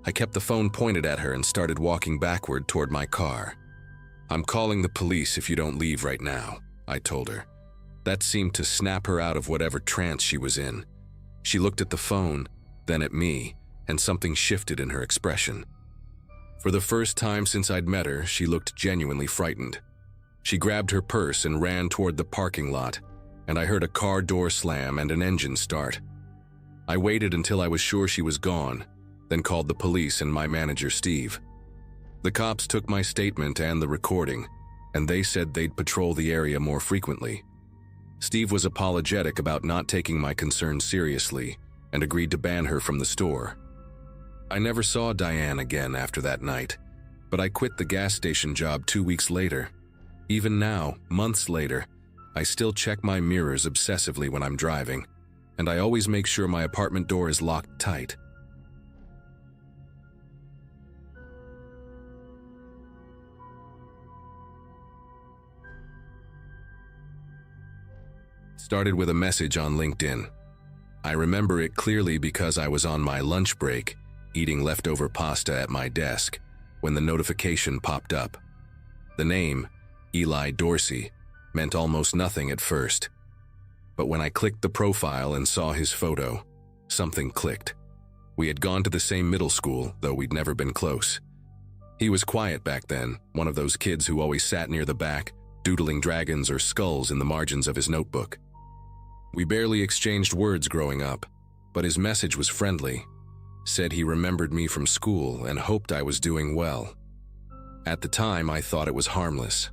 I kept the phone pointed at her and started walking backward toward my car. "I'm calling the police if you don't leave right now," I told her. That seemed to snap her out of whatever trance she was in. She looked at the phone, then at me, and something shifted in her expression. For the first time since I'd met her, she looked genuinely frightened. She grabbed her purse and ran toward the parking lot, and I heard a car door slam and an engine start. I waited until I was sure she was gone, then called the police and my manager, Steve. The cops took my statement and the recording, and they said they'd patrol the area more frequently. Steve was apologetic about not taking my concerns seriously and agreed to ban her from the store. I never saw Diane again after that night, but I quit the gas station job 2 weeks later. Even now, months later, I still check my mirrors obsessively when I'm driving, and I always make sure my apartment door is locked tight. Started with a message on LinkedIn. I remember it clearly because I was on my lunch break, eating leftover pasta at my desk, when the notification popped up. The name, Eli Dorsey, meant almost nothing at first. But when I clicked the profile and saw his photo, something clicked. We had gone to the same middle school, though we'd never been close. He was quiet back then, one of those kids who always sat near the back, doodling dragons or skulls in the margins of his notebook. We barely exchanged words growing up, but his message was friendly. Said he remembered me from school and hoped I was doing well. At the time, I thought it was harmless.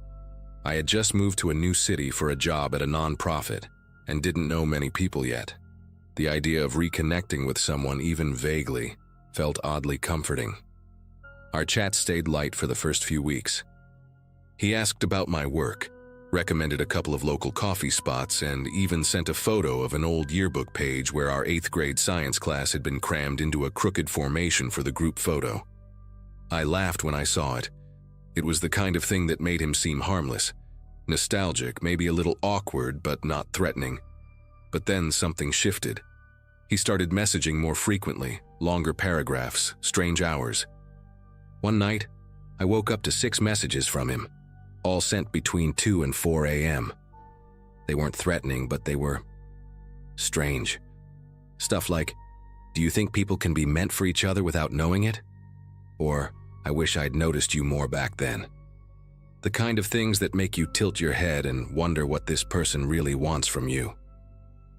I had just moved to a new city for a job at a nonprofit and didn't know many people yet. The idea of reconnecting with someone, even vaguely, felt oddly comforting. Our chat stayed light for the first few weeks. He asked about my work, recommended a couple of local coffee spots, and even sent a photo of an old yearbook page where our 8th grade science class had been crammed into a crooked formation for the group photo. I laughed when I saw it. It was the kind of thing that made him seem harmless, nostalgic, maybe a little awkward, but not threatening. But then something shifted. He started messaging more frequently, longer paragraphs, strange hours. One night, I woke up to 6 messages from him, all sent between 2 and 4 a.m. They weren't threatening, but they were strange. Stuff like, "Do you think people can be meant for each other without knowing it?" Or, "I wish I'd noticed you more back then." The kind of things that make you tilt your head and wonder what this person really wants from you.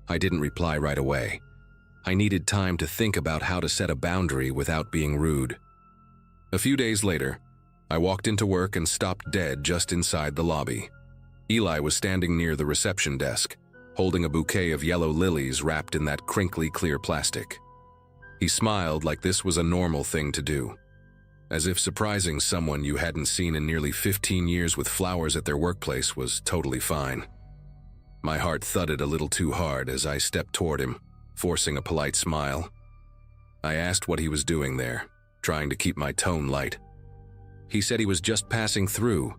I didn't reply right away. I needed time to think about how to set a boundary without being rude. A few days later, I walked into work and stopped dead just inside the lobby. Eli was standing near the reception desk, holding a bouquet of yellow lilies wrapped in that crinkly clear plastic. He smiled like this was a normal thing to do, as if surprising someone you hadn't seen in nearly 15 years with flowers at their workplace was totally fine. My heart thudded a little too hard as I stepped toward him, forcing a polite smile. I asked what he was doing there, trying to keep my tone light. He said he was just passing through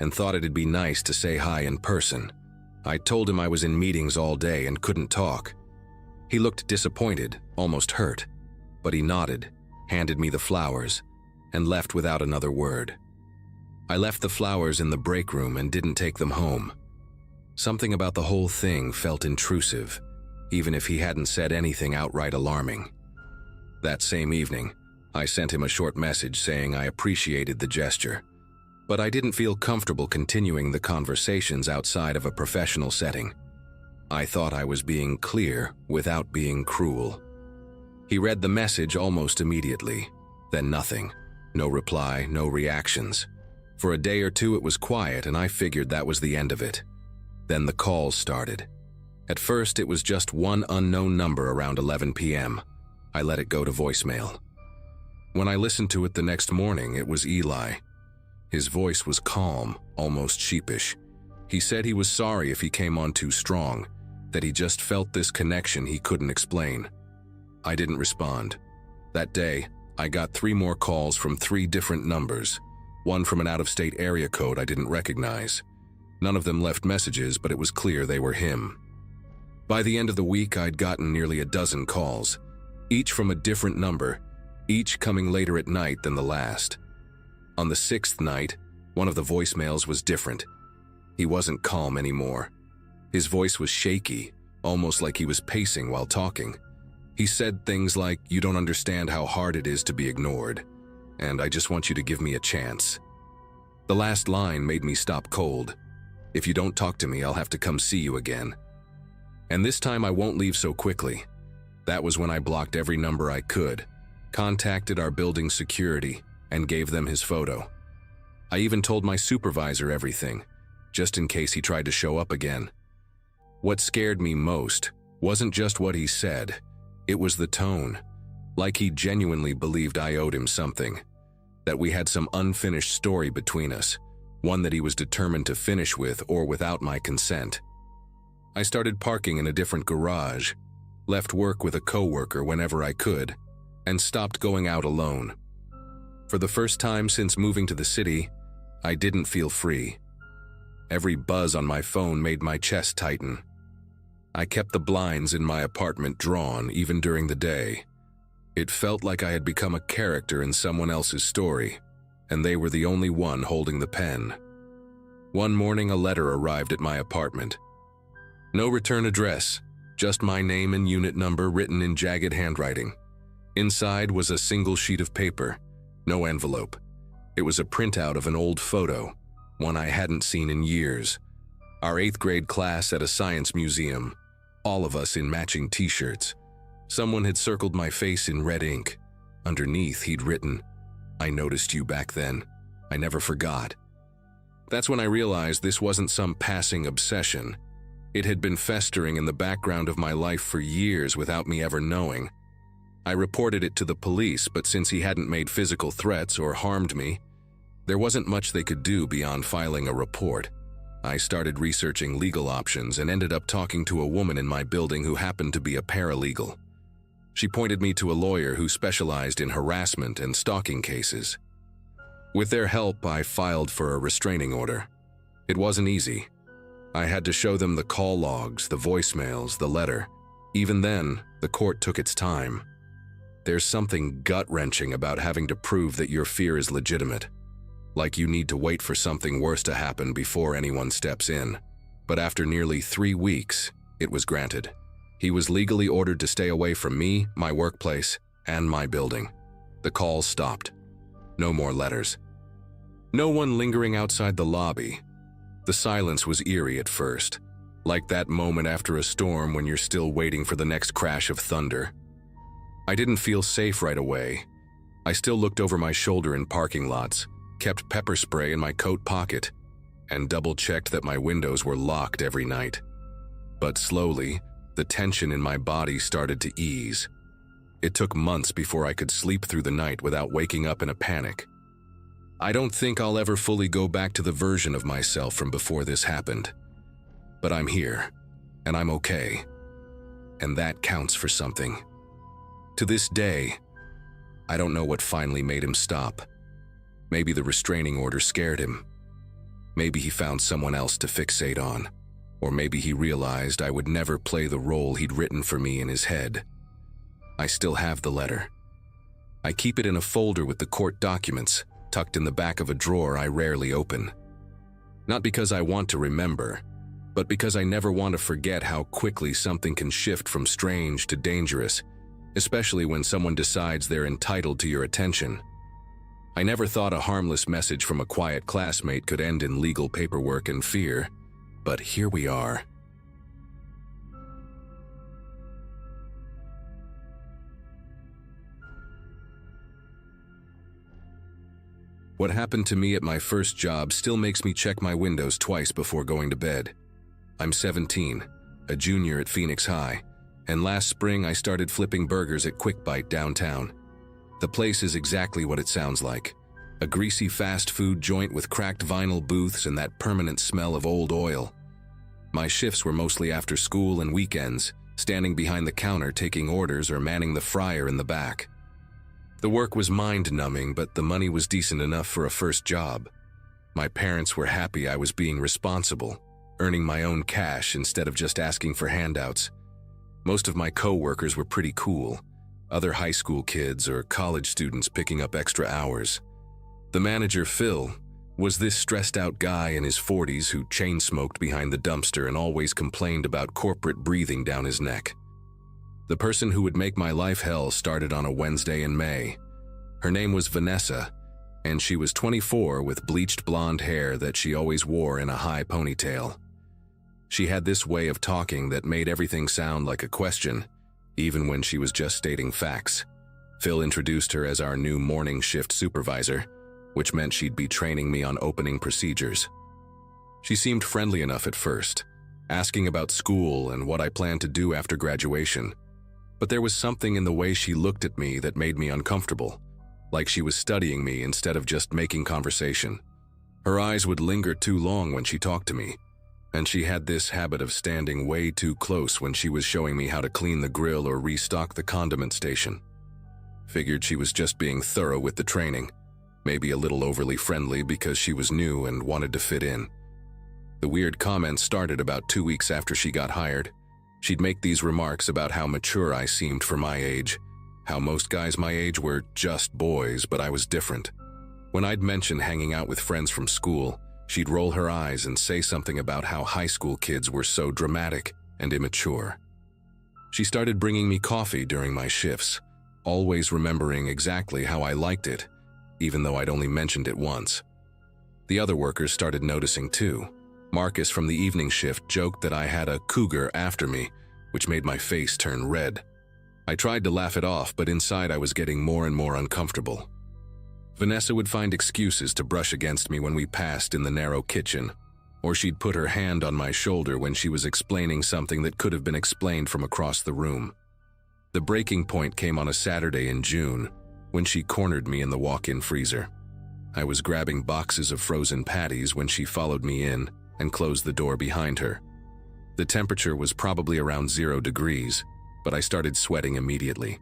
and thought it'd be nice to say hi in person. I told him I was in meetings all day and couldn't talk. He looked disappointed, almost hurt, but he nodded, handed me the flowers, and left without another word. I left the flowers in the break room and didn't take them home. Something about the whole thing felt intrusive, even if he hadn't said anything outright alarming. That same evening, I sent him a short message saying I appreciated the gesture, but I didn't feel comfortable continuing the conversations outside of a professional setting. I thought I was being clear without being cruel. He read the message almost immediately, then nothing. No reply, no reactions. For a day or two it was quiet and I figured that was the end of it. Then the calls started. At first it was just one unknown number around 11 p.m. I let it go to voicemail. When I listened to it the next morning, it was Eli. His voice was calm, almost sheepish. He said he was sorry if he came on too strong, that he just felt this connection he couldn't explain. I didn't respond. That day, I got 3 more calls from 3 different numbers, one from an out-of-state area code I didn't recognize. None of them left messages, but it was clear they were him. By the end of the week, I'd gotten nearly a dozen calls, each from a different number, each coming later at night than the last. On the 6th night, one of the voicemails was different. He wasn't calm anymore. His voice was shaky, almost like he was pacing while talking. He said things like, "You don't understand how hard it is to be ignored, and I just want you to give me a chance." The last line made me stop cold. "If you don't talk to me, I'll have to come see you again. And this time I won't leave so quickly." That was when I blocked every number I could, contacted our building security, and gave them his photo. I even told my supervisor everything, just in case he tried to show up again. What scared me most wasn't just what he said, it was the tone, like he genuinely believed I owed him something, that we had some unfinished story between us, one that he was determined to finish with or without my consent. I started parking in a different garage, left work with a coworker whenever I could, and stopped going out alone. For the first time since moving to the city, I didn't feel free. Every buzz on my phone made my chest tighten. I kept the blinds in my apartment drawn even during the day. It felt like I had become a character in someone else's story, and they were the only one holding the pen. One morning, a letter arrived at my apartment. No return address, just my name and unit number written in jagged handwriting. Inside was a single sheet of paper, no envelope. It was a printout of an old photo, one I hadn't seen in years. Our 8th grade class at a science museum, all of us in matching t-shirts. Someone had circled my face in red ink. Underneath, he'd written, "I noticed you back then. I never forgot." That's when I realized this wasn't some passing obsession. It had been festering in the background of my life for years without me ever knowing. I reported it to the police, but since he hadn't made physical threats or harmed me, there wasn't much they could do beyond filing a report. I started researching legal options and ended up talking to a woman in my building who happened to be a paralegal. She pointed me to a lawyer who specialized in harassment and stalking cases. With their help, I filed for a restraining order. It wasn't easy. I had to show them the call logs, the voicemails, the letter. Even then, the court took its time. There's something gut-wrenching about having to prove that your fear is legitimate. Like you need to wait for something worse to happen before anyone steps in. But after nearly 3 weeks, it was granted. He was legally ordered to stay away from me, my workplace, and my building. The calls stopped. No more letters. No one lingering outside the lobby. The silence was eerie at first, like that moment after a storm when you're still waiting for the next crash of thunder. I didn't feel safe right away. I still looked over my shoulder in parking lots, kept pepper spray in my coat pocket, and double-checked that my windows were locked every night. But slowly, the tension in my body started to ease. It took months before I could sleep through the night without waking up in a panic. I don't think I'll ever fully go back to the version of myself from before this happened. But I'm here, and I'm okay. And that counts for something. To this day, I don't know what finally made him stop. Maybe the restraining order scared him. Maybe he found someone else to fixate on. Or maybe he realized I would never play the role he'd written for me in his head. I still have the letter. I keep it in a folder with the court documents, tucked in the back of a drawer I rarely open. Not because I want to remember, but because I never want to forget how quickly something can shift from strange to dangerous, especially when someone decides they're entitled to your attention. I never thought a harmless message from a quiet classmate could end in legal paperwork and fear, but here we are. What happened to me at my first job still makes me check my windows twice before going to bed. I'm 17, a junior at Phoenix High, and last spring I started flipping burgers at Quick Bite downtown. The place is exactly what it sounds like. A greasy fast food joint with cracked vinyl booths and that permanent smell of old oil. My shifts were mostly after school and weekends, standing behind the counter taking orders or manning the fryer in the back. The work was mind-numbing, but the money was decent enough for a first job. My parents were happy I was being responsible, earning my own cash instead of just asking for handouts. Most of my co-workers were pretty cool, other high school kids or college students picking up extra hours. The manager, Phil, was this stressed-out guy in his 40s who chain-smoked behind the dumpster and always complained about corporate breathing down his neck. The person who would make my life hell started on a Wednesday in May. Her name was Vanessa, and she was 24 with bleached blonde hair that she always wore in a high ponytail. She had this way of talking that made everything sound like a question, even when she was just stating facts. Phil introduced her as our new morning shift supervisor, which meant she'd be training me on opening procedures. She seemed friendly enough at first, asking about school and what I planned to do after graduation. But there was something in the way she looked at me that made me uncomfortable, like she was studying me instead of just making conversation. Her eyes would linger too long when she talked to me, and she had this habit of standing way too close when she was showing me how to clean the grill or restock the condiment station. Figured she was just being thorough with the training, maybe a little overly friendly because she was new and wanted to fit in. The weird comments started about 2 weeks after she got hired. She'd make these remarks about how mature I seemed for my age, how most guys my age were just boys, but I was different. When I'd mention hanging out with friends from school, she'd roll her eyes and say something about how high school kids were so dramatic and immature. She started bringing me coffee during my shifts, always remembering exactly how I liked it, even though I'd only mentioned it once. The other workers started noticing too. Marcus from the evening shift joked that I had a cougar after me, which made my face turn red. I tried to laugh it off, but inside I was getting more and more uncomfortable. Vanessa would find excuses to brush against me when we passed in the narrow kitchen, or she'd put her hand on my shoulder when she was explaining something that could have been explained from across the room. The breaking point came on a Saturday in June, when she cornered me in the walk-in freezer. I was grabbing boxes of frozen patties when she followed me in and closed the door behind her. The temperature was probably around 0 degrees, but I started sweating immediately.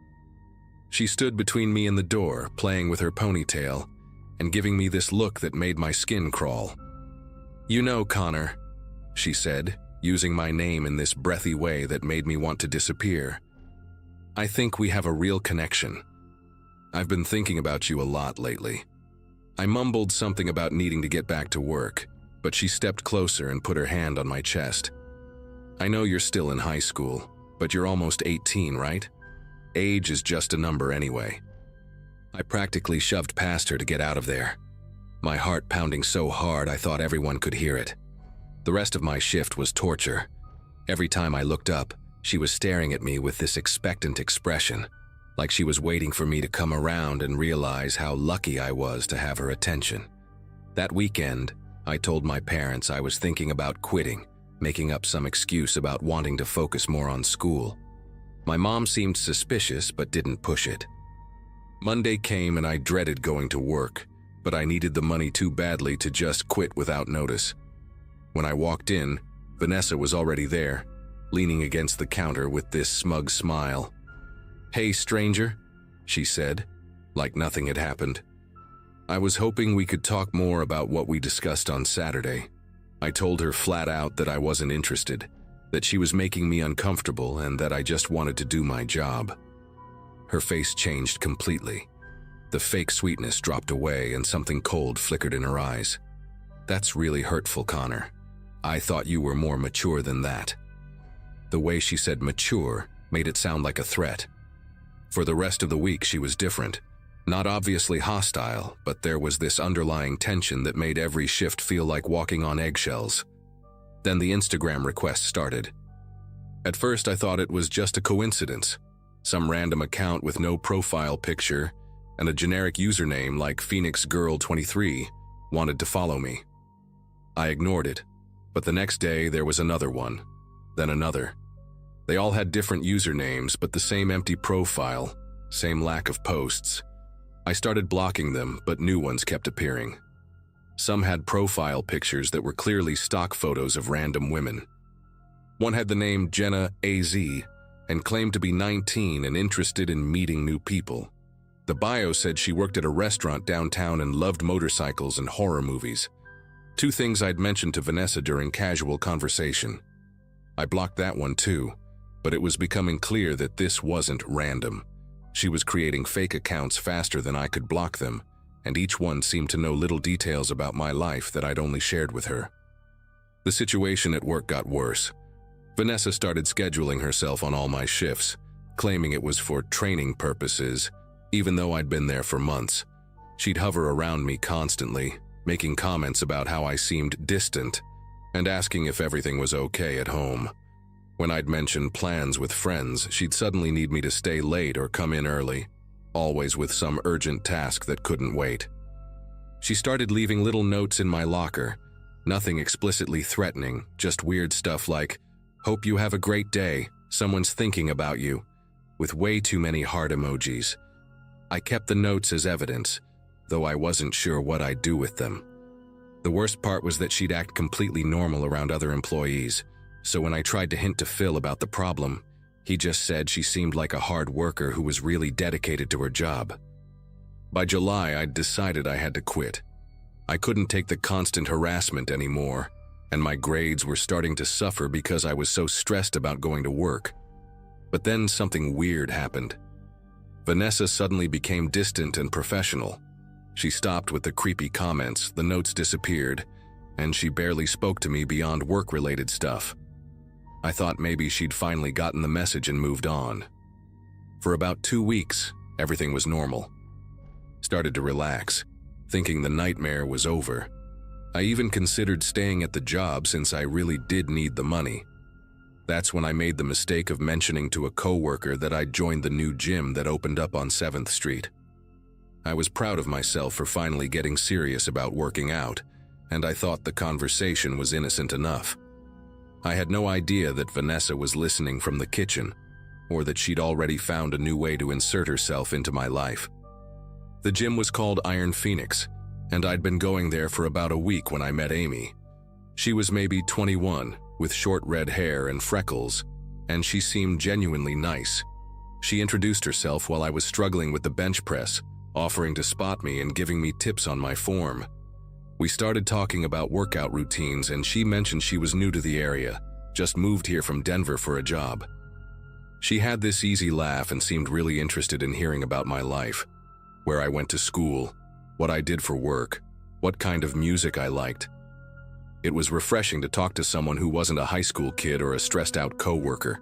She stood between me and the door, playing with her ponytail and giving me this look that made my skin crawl. "You know, Connor," she said, using my name in this breathy way that made me want to disappear. "I think we have a real connection. I've been thinking about you a lot lately." I mumbled something about needing to get back to work, but she stepped closer and put her hand on my chest. "I know you're still in high school, but you're almost 18, right? Age is just a number anyway." I practically shoved past her to get out of there, my heart pounding so hard I thought everyone could hear it. The rest of my shift was torture. Every time I looked up, she was staring at me with this expectant expression, like she was waiting for me to come around and realize how lucky I was to have her attention. That weekend, I told my parents I was thinking about quitting, making up some excuse about wanting to focus more on school. My mom seemed suspicious but didn't push it. Monday came and I dreaded going to work, but I needed the money too badly to just quit without notice. When I walked in, Vanessa was already there, leaning against the counter with this smug smile. "Hey, stranger," she said, like nothing had happened. I was hoping we could talk more about what we discussed on Saturday. I told her flat out that I wasn't interested, that she was making me uncomfortable, and that I just wanted to do my job. Her face changed completely. The fake sweetness dropped away and something cold flickered in her eyes. "That's really hurtful, Connor. I thought you were more mature than that." The way she said mature made it sound like a threat. For the rest of the week she was different. Not obviously hostile, but there was this underlying tension that made every shift feel like walking on eggshells. Then the Instagram requests started. At first I thought it was just a coincidence, some random account with no profile picture, and a generic username like PhoenixGirl23 wanted to follow me. I ignored it, but the next day there was another one, then another. They all had different usernames, but the same empty profile, same lack of posts. I started blocking them, but new ones kept appearing. Some had profile pictures that were clearly stock photos of random women. One had the name Jenna AZ and claimed to be 19 and interested in meeting new people. The bio said she worked at a restaurant downtown and loved motorcycles and horror movies. Two things I'd mentioned to Vanessa during casual conversation. I blocked that one too, but it was becoming clear that this wasn't random. She was creating fake accounts faster than I could block them, and each one seemed to know little details about my life that I'd only shared with her. The situation at work got worse. Vanessa started scheduling herself on all my shifts, claiming it was for training purposes, even though I'd been there for months. She'd hover around me constantly, making comments about how I seemed distant, and asking if everything was okay at home. When I'd mention plans with friends, she'd suddenly need me to stay late or come in early, always with some urgent task that couldn't wait. She started leaving little notes in my locker, nothing explicitly threatening, just weird stuff like, "Hope you have a great day, someone's thinking about you," with way too many heart emojis. I kept the notes as evidence, though I wasn't sure what I'd do with them. The worst part was that she'd act completely normal around other employees, so when I tried to hint to Phil about the problem, he just said she seemed like a hard worker who was really dedicated to her job. By July, I'd decided I had to quit. I couldn't take the constant harassment anymore, and my grades were starting to suffer because I was so stressed about going to work. But then something weird happened. Vanessa suddenly became distant and professional. She stopped with the creepy comments, the notes disappeared, and she barely spoke to me beyond work-related stuff. I thought maybe she'd finally gotten the message and moved on. For about 2 weeks, everything was normal. Started to relax, thinking the nightmare was over. I even considered staying at the job since I really did need the money. That's when I made the mistake of mentioning to a coworker that I'd joined the new gym that opened up on 7th Street. I was proud of myself for finally getting serious about working out, and I thought the conversation was innocent enough. I had no idea that Vanessa was listening from the kitchen, or that she'd already found a new way to insert herself into my life. The gym was called Iron Phoenix, and I'd been going there for about a week when I met Amy. She was maybe 21, with short red hair and freckles, and she seemed genuinely nice. She introduced herself while I was struggling with the bench press, offering to spot me and giving me tips on my form. We started talking about workout routines, and she mentioned she was new to the area, just moved here from Denver for a job. She had this easy laugh and seemed really interested in hearing about my life, where I went to school, what I did for work, what kind of music I liked. It was refreshing to talk to someone who wasn't a high school kid or a stressed-out coworker.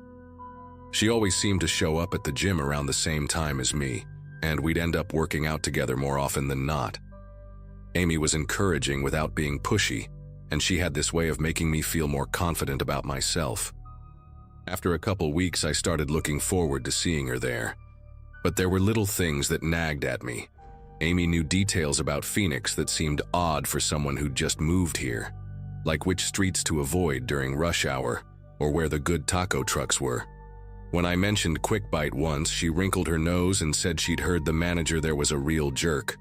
She always seemed to show up at the gym around the same time as me, and we'd end up working out together more often than not. Amy was encouraging without being pushy, and she had this way of making me feel more confident about myself. After a couple weeks, I started looking forward to seeing her there. But there were little things that nagged at me. Amy knew details about Phoenix that seemed odd for someone who'd just moved here, like which streets to avoid during rush hour, or where the good taco trucks were. When I mentioned Quick Bite once, she wrinkled her nose and said she'd heard the manager there was a real jerk,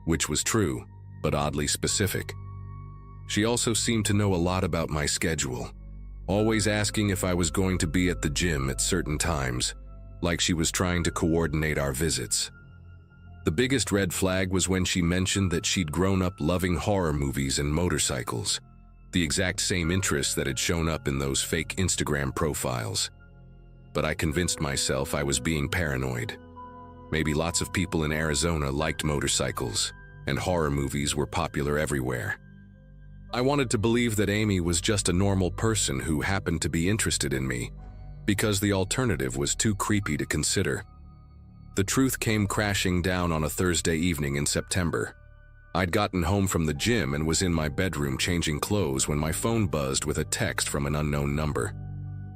which was true, but oddly specific. She also seemed to know a lot about my schedule, always asking if I was going to be at the gym at certain times, like she was trying to coordinate our visits. The biggest red flag was when she mentioned that she'd grown up loving horror movies and motorcycles, the exact same interests that had shown up in those fake Instagram profiles. But I convinced myself I was being paranoid. Maybe lots of people in Arizona liked motorcycles, and horror movies were popular everywhere. I wanted to believe that Amy was just a normal person who happened to be interested in me, because the alternative was too creepy to consider. The truth came crashing down on a Thursday evening in September. I'd gotten home from the gym and was in my bedroom changing clothes when my phone buzzed with a text from an unknown number.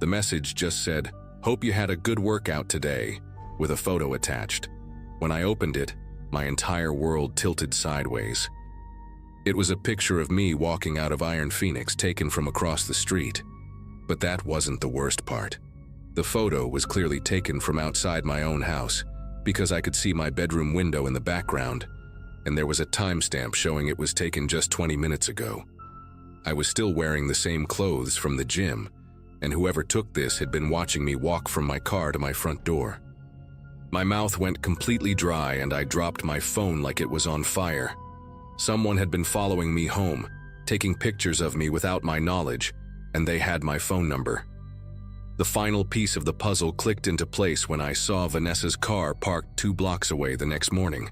The message just said, "Hope you had a good workout today," with a photo attached. When I opened it, my entire world tilted sideways. It was a picture of me walking out of Iron Phoenix taken from across the street. But that wasn't the worst part. The photo was clearly taken from outside my own house because I could see my bedroom window in the background, and there was a timestamp showing it was taken just 20 minutes ago. I was still wearing the same clothes from the gym, and whoever took this had been watching me walk from my car to my front door. My mouth went completely dry and I dropped my phone like it was on fire. Someone had been following me home, taking pictures of me without my knowledge, and they had my phone number. The final piece of the puzzle clicked into place when I saw Vanessa's car parked 2 blocks away the next morning.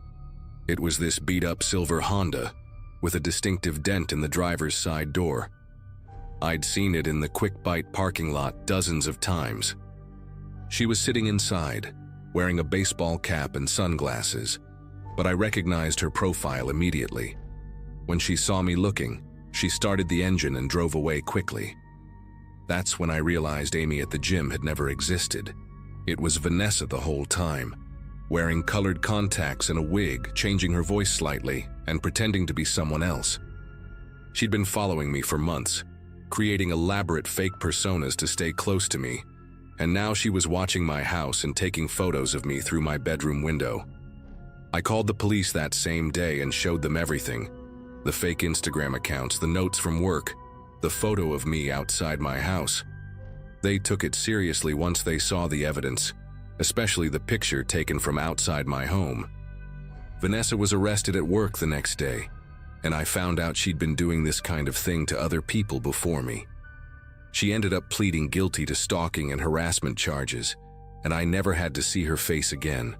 It was this beat-up silver Honda, with a distinctive dent in the driver's side door. I'd seen it in the Quick Bite parking lot dozens of times. She was sitting inside, wearing a baseball cap and sunglasses, but I recognized her profile immediately. When she saw me looking, she started the engine and drove away quickly. That's when I realized Amy at the gym had never existed. It was Vanessa the whole time, wearing colored contacts and a wig, changing her voice slightly, and pretending to be someone else. She'd been following me for months, creating elaborate fake personas to stay close to me, and now she was watching my house and taking photos of me through my bedroom window. I called the police that same day and showed them everything: the fake Instagram accounts, the notes from work, the photo of me outside my house. They took it seriously once they saw the evidence, especially the picture taken from outside my home. Vanessa was arrested at work the next day, and I found out she'd been doing this kind of thing to other people before me. She ended up pleading guilty to stalking and harassment charges, and I never had to see her face again.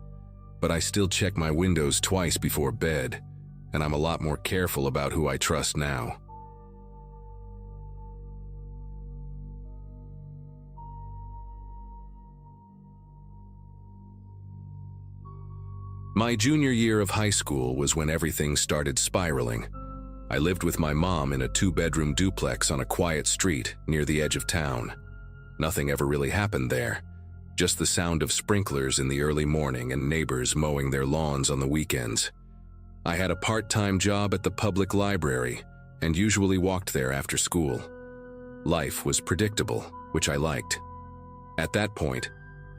But I still check my windows twice before bed, and I'm a lot more careful about who I trust now. My junior year of high school was when everything started spiraling. I lived with my mom in a 2-bedroom duplex on a quiet street near the edge of town. Nothing ever really happened there, just the sound of sprinklers in the early morning and neighbors mowing their lawns on the weekends. I had a part-time job at the public library and usually walked there after school. Life was predictable, which I liked. At that point,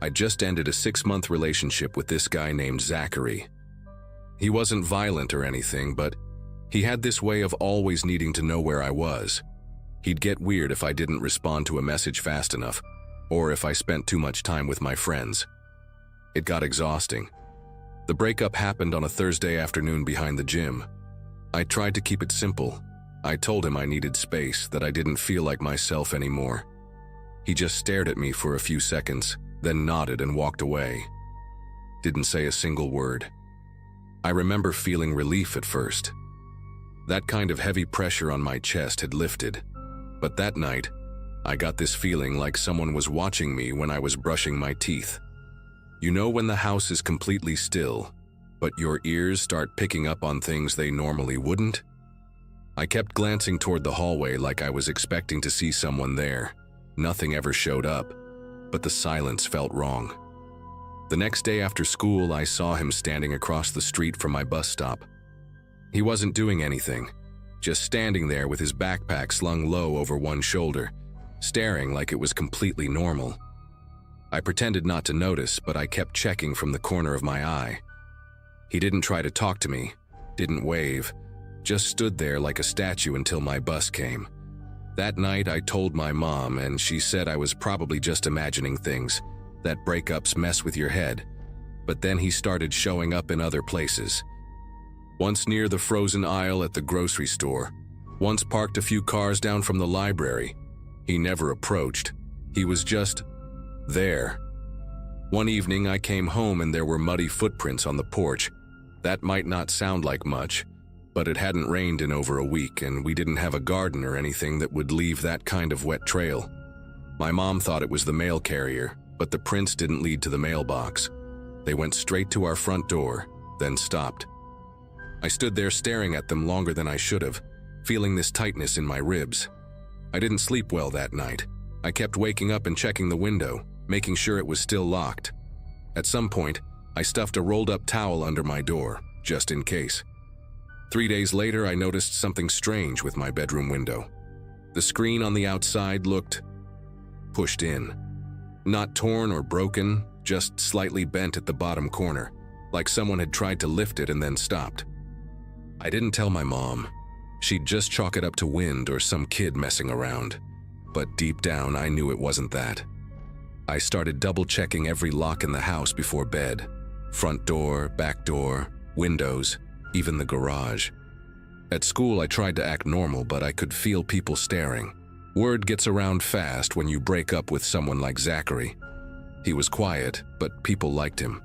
I just ended a 6-month relationship with this guy named Zachary. He wasn't violent or anything, but he had this way of always needing to know where I was. He'd get weird if I didn't respond to a message fast enough, or if I spent too much time with my friends. It got exhausting. The breakup happened on a Thursday afternoon behind the gym. I tried to keep it simple. I told him I needed space, that I didn't feel like myself anymore. He just stared at me for a few seconds, then nodded and walked away. Didn't say a single word. I remember feeling relief at first. That kind of heavy pressure on my chest had lifted. But that night, I got this feeling like someone was watching me when I was brushing my teeth. You know when the house is completely still, but your ears start picking up on things they normally wouldn't? I kept glancing toward the hallway like I was expecting to see someone there. Nothing ever showed up, but the silence felt wrong. The next day after school, I saw him standing across the street from my bus stop. He wasn't doing anything, just standing there with his backpack slung low over one shoulder, staring like it was completely normal. I pretended not to notice, but I kept checking from the corner of my eye. He didn't try to talk to me, didn't wave, just stood there like a statue until my bus came. That night I told my mom, and she said I was probably just imagining things, that breakups mess with your head. But then he started showing up in other places. Once near the frozen aisle at the grocery store, once parked a few cars down from the library. He never approached. He was just there. One evening I came home and there were muddy footprints on the porch. That might not sound like much, but it hadn't rained in over a week and we didn't have a garden or anything that would leave that kind of wet trail. My mom thought it was the mail carrier, but the prints didn't lead to the mailbox. They went straight to our front door, then stopped. I stood there staring at them longer than I should have, feeling this tightness in my ribs. I didn't sleep well that night. I kept waking up and checking the window, making sure it was still locked. At some point, I stuffed a rolled-up towel under my door, just in case. 3 days later, I noticed something strange with my bedroom window. The screen on the outside looked pushed in. Not torn or broken, just slightly bent at the bottom corner, like someone had tried to lift it and then stopped. I didn't tell my mom. She'd just chalk it up to wind or some kid messing around. But deep down, I knew it wasn't that. I started double-checking every lock in the house before bed. Front door, back door, windows, even the garage. At school, I tried to act normal, but I could feel people staring. Word gets around fast when you break up with someone like Zachary. He was quiet, but people liked him.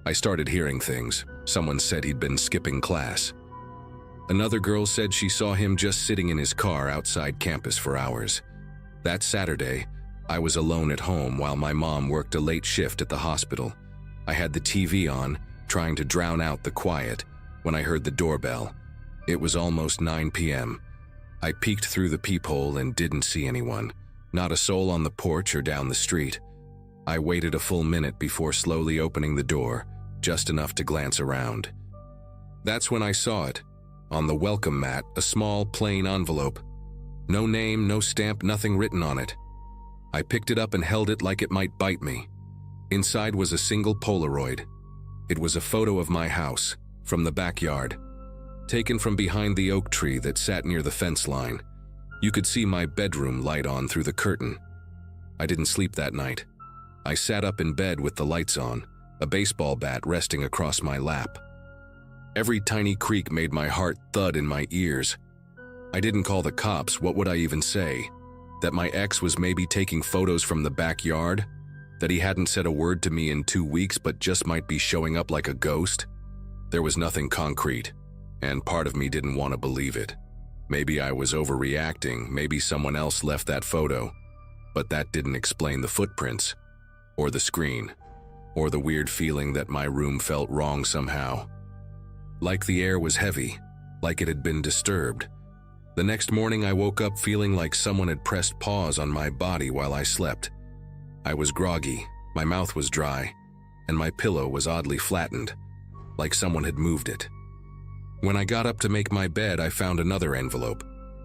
I started hearing things. Someone said he'd been skipping class. Another girl said she saw him just sitting in his car outside campus for hours. That Saturday, I was alone at home while my mom worked a late shift at the hospital. I had the TV on, trying to drown out the quiet, when I heard the doorbell. It was almost 9 p.m. I peeked through the peephole and didn't see anyone. Not a soul on the porch or down the street. I waited a full minute before slowly opening the door, just enough to glance around. That's when I saw it. On the welcome mat, a small, plain envelope. No name, no stamp, nothing written on it. I picked it up and held it like it might bite me. Inside was a single Polaroid. It was a photo of my house, from the backyard, taken from behind the oak tree that sat near the fence line. You could see my bedroom light on through the curtain. I didn't sleep that night. I sat up in bed with the lights on, a baseball bat resting across my lap. Every tiny creak made my heart thud in my ears. I didn't call the cops. What would I even say? That my ex was maybe taking photos from the backyard? That he hadn't said a word to me in 2 weeks but just might be showing up like a ghost? There was nothing concrete, and part of me didn't want to believe it. Maybe I was overreacting, maybe someone else left that photo, but that didn't explain the footprints, or the screen, or the weird feeling that my room felt wrong somehow. Like the air was heavy, like it had been disturbed. The next morning I woke up feeling like someone had pressed pause on my body while I slept. I was groggy, my mouth was dry, and my pillow was oddly flattened, like someone had moved it. When I got up to make my bed, I found another envelope.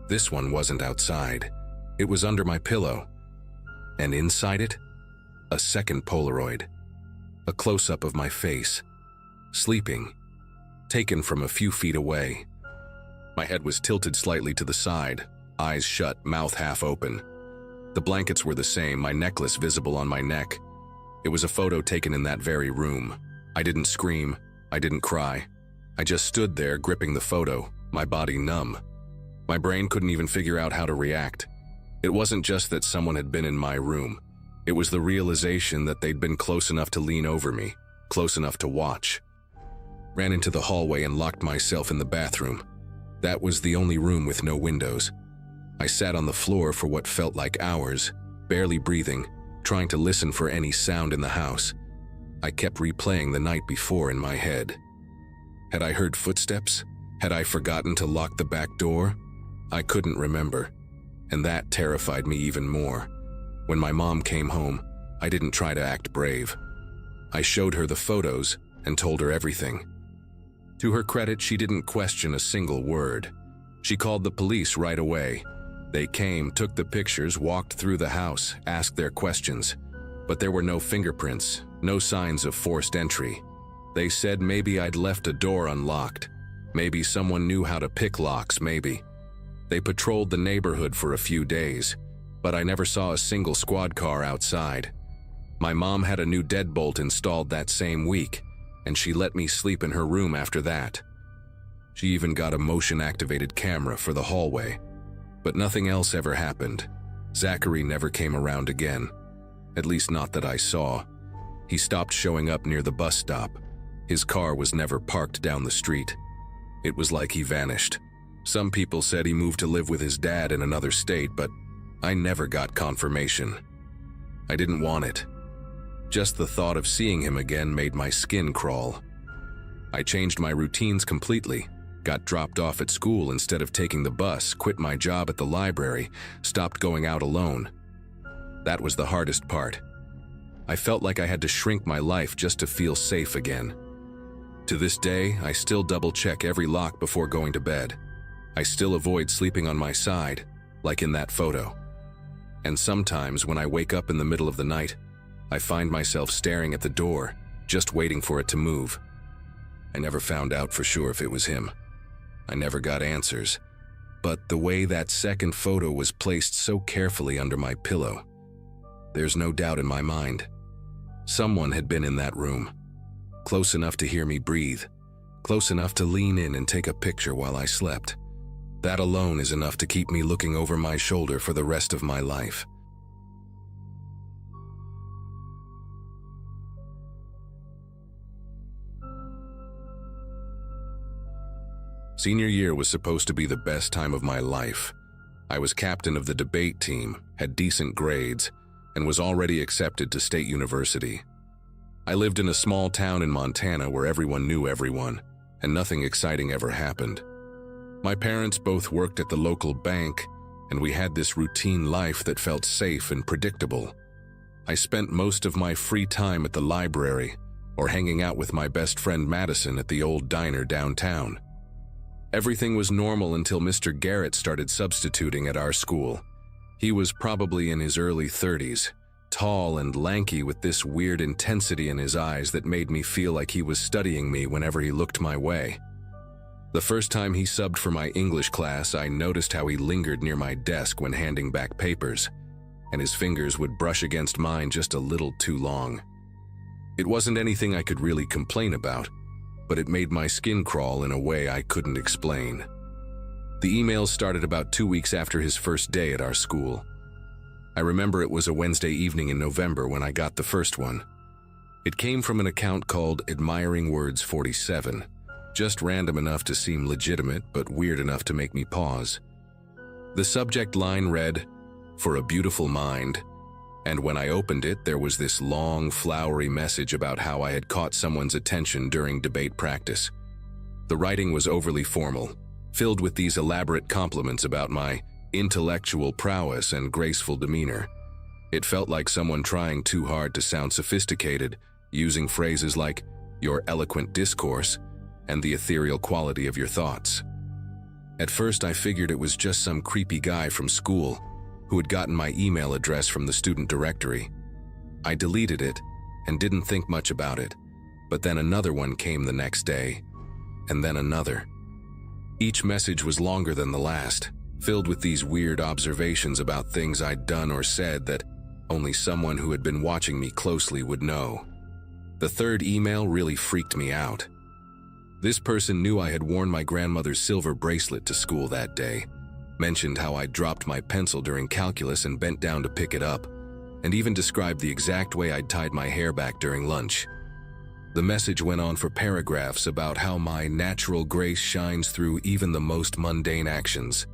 This one wasn't outside. It was under my pillow. And inside it, a second Polaroid. A close-up of my face, sleeping, taken from a few feet away. My head was tilted slightly to the side, eyes shut, mouth half open. The blankets were the same, my necklace visible on my neck. It was a photo taken in that very room. I didn't scream, I didn't cry. I just stood there gripping the photo, my body numb. My brain couldn't even figure out how to react. It wasn't just that someone had been in my room. It was the realization that they'd been close enough to lean over me, close enough to watch. Ran into the hallway and locked myself in the bathroom. That was the only room with no windows. I sat on the floor for what felt like hours, barely breathing, trying to listen for any sound in the house. I kept replaying the night before in my head. Had I heard footsteps? Had I forgotten to lock the back door? I couldn't remember, and that terrified me even more. When my mom came home, I didn't try to act brave. I showed her the photos and told her everything. To her credit, she didn't question a single word. She called the police right away. They came, took the pictures, walked through the house, asked their questions. But there were no fingerprints, no signs of forced entry. They said maybe I'd left a door unlocked. Maybe someone knew how to pick locks, maybe. They patrolled the neighborhood for a few days, but I never saw a single squad car outside. My mom had a new deadbolt installed that same week, and she let me sleep in her room after that. She even got a motion-activated camera for the hallway. But nothing else ever happened. Zachary never came around again. At least not that I saw. He stopped showing up near the bus stop. His car was never parked down the street. It was like he vanished. Some people said he moved to live with his dad in another state, but I never got confirmation. I didn't want it. Just the thought of seeing him again made my skin crawl. I changed my routines completely, got dropped off at school instead of taking the bus, quit my job at the library, stopped going out alone. That was the hardest part. I felt like I had to shrink my life just to feel safe again. To this day, I still double-check every lock before going to bed. I still avoid sleeping on my side, like in that photo. And sometimes when I wake up in the middle of the night, I find myself staring at the door, just waiting for it to move. I never found out for sure if it was him. I never got answers. But the way that second photo was placed so carefully under my pillow, there's no doubt in my mind. Someone had been in that room, close enough to hear me breathe, close enough to lean in and take a picture while I slept. That alone is enough to keep me looking over my shoulder for the rest of my life. Senior year was supposed to be the best time of my life. I was captain of the debate team, had decent grades, and was already accepted to State University. I lived in a small town in Montana where everyone knew everyone, and nothing exciting ever happened. My parents both worked at the local bank, and we had this routine life that felt safe and predictable. I spent most of my free time at the library or hanging out with my best friend Madison at the old diner downtown. Everything was normal until Mr. Garrett started substituting at our school. He was probably in his early 30s, tall and lanky with this weird intensity in his eyes that made me feel like he was studying me whenever he looked my way. The first time he subbed for my English class, I noticed how he lingered near my desk when handing back papers, and his fingers would brush against mine just a little too long. It wasn't anything I could really complain about, but it made my skin crawl in a way I couldn't explain. The emails started about 2 weeks after his first day at our school. I remember it was a Wednesday evening in November when I got the first one. It came from an account called Admiring Words 47, just random enough to seem legitimate but weird enough to make me pause. The subject line read, "For a beautiful mind," and when I opened it, there was this long, flowery message about how I had caught someone's attention during debate practice. The writing was overly formal, filled with these elaborate compliments about my intellectual prowess and graceful demeanor. It felt like someone trying too hard to sound sophisticated, using phrases like "your eloquent discourse" and "the ethereal quality of your thoughts." At first, I figured it was just some creepy guy from school who had gotten my email address from the student directory. I deleted it and didn't think much about it, but then another one came the next day, and then another. Each message was longer than the last, filled with these weird observations about things I'd done or said that only someone who had been watching me closely would know. The third email really freaked me out. This person knew I had worn my grandmother's silver bracelet to school that day, mentioned how I dropped my pencil during calculus and bent down to pick it up, and even described the exact way I'd tied my hair back during lunch. The message went on for paragraphs about how my natural grace shines through even the most mundane actions,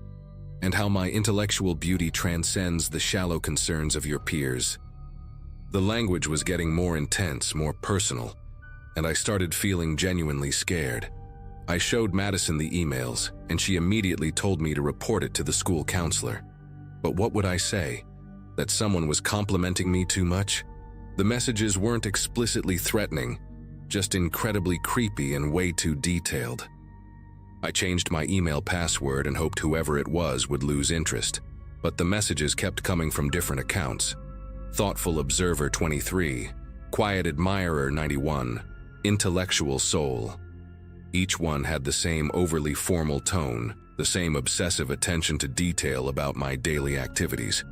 and how my intellectual beauty transcends the shallow concerns of your peers. The language was getting more intense, more personal, and I started feeling genuinely scared. I showed Madison the emails, and she immediately told me to report it to the school counselor. But what would I say? That someone was complimenting me too much? The messages weren't explicitly threatening, just incredibly creepy and way too detailed. I changed my email password and hoped whoever it was would lose interest, but the messages kept coming from different accounts. Thoughtful Observer 23, Quiet Admirer 91, Intellectual Soul. Each one had the same overly formal tone, the same obsessive attention to detail about my daily activities.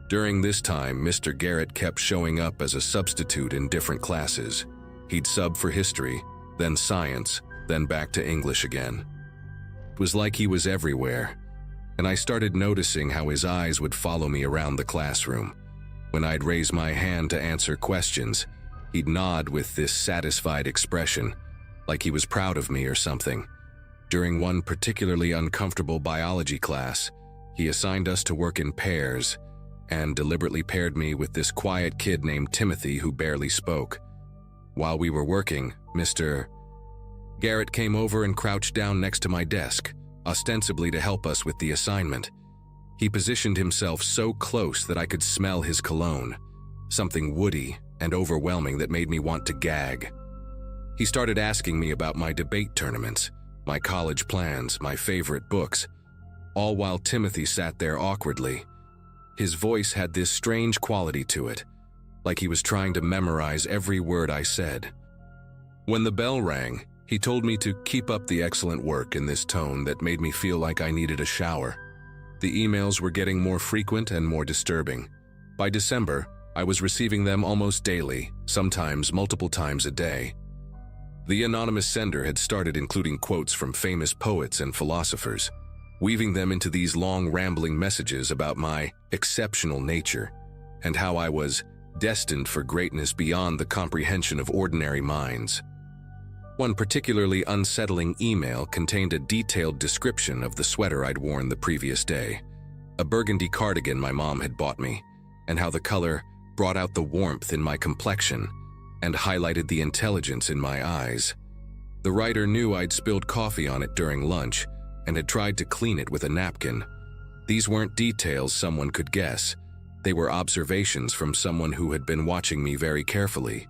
During this time, Mr. Garrett kept showing up as a substitute in different classes. He'd sub for history, then science, then back to English again. It was like he was everywhere, and I started noticing how his eyes would follow me around the classroom. When I'd raise my hand to answer questions, he'd nod with this satisfied expression, like he was proud of me or something. During one particularly uncomfortable biology class, he assigned us to work in pairs and deliberately paired me with this quiet kid named Timothy who barely spoke. While we were working, Mr. Garrett came over and crouched down next to my desk, ostensibly to help us with the assignment. He positioned himself so close that I could smell his cologne, something woody and overwhelming that made me want to gag. He started asking me about my debate tournaments, my college plans, my favorite books, all while Timothy sat there awkwardly. His voice had this strange quality to it, like he was trying to memorize every word I said. When the bell rang, he told me to keep up the excellent work in this tone that made me feel like I needed a shower. The emails were getting more frequent and more disturbing. By December, I was receiving them almost daily, sometimes multiple times a day. The anonymous sender had started including quotes from famous poets and philosophers, weaving them into these long rambling messages about my exceptional nature and how I was destined for greatness beyond the comprehension of ordinary minds. One particularly unsettling email contained a detailed description of the sweater I'd worn the previous day, a burgundy cardigan my mom had bought me, and how the color brought out the warmth in my complexion and highlighted the intelligence in my eyes. The writer knew I'd spilled coffee on it during lunch and had tried to clean it with a napkin. These weren't details someone could guess. They were observations from someone who had been watching me very carefully.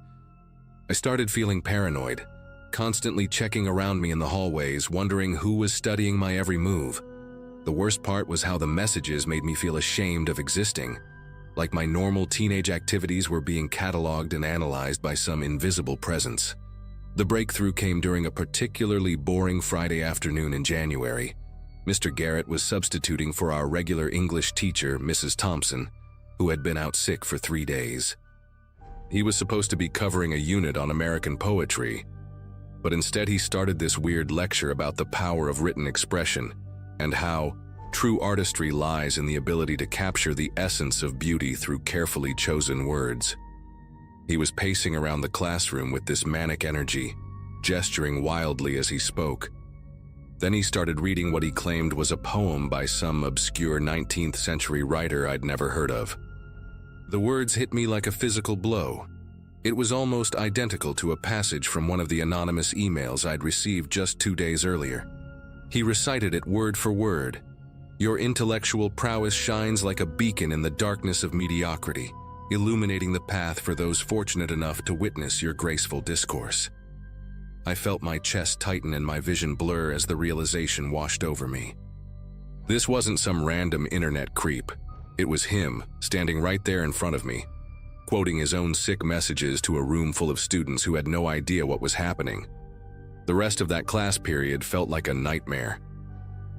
I started feeling paranoid, constantly checking around me in the hallways, wondering who was studying my every move. The worst part was how the messages made me feel ashamed of existing, like my normal teenage activities were being cataloged and analyzed by some invisible presence. The breakthrough came during a particularly boring Friday afternoon in January. Mr. Garrett was substituting for our regular English teacher, Mrs. Thompson, who had been out sick for 3 days. He was supposed to be covering a unit on American poetry, but instead he started this weird lecture about the power of written expression and how true artistry lies in the ability to capture the essence of beauty through carefully chosen words. He was pacing around the classroom with this manic energy, gesturing wildly as he spoke. Then he started reading what he claimed was a poem by some obscure 19th century writer I'd never heard of. The words hit me like a physical blow. It was almost identical to a passage from one of the anonymous emails I'd received just 2 days earlier. He recited it word for word. "Your intellectual prowess shines like a beacon in the darkness of mediocrity, illuminating the path for those fortunate enough to witness your graceful discourse." I felt my chest tighten and my vision blur as the realization washed over me. This wasn't some random internet creep. It was him, standing right there in front of me, quoting his own sick messages to a room full of students who had no idea what was happening. The rest of that class period felt like a nightmare.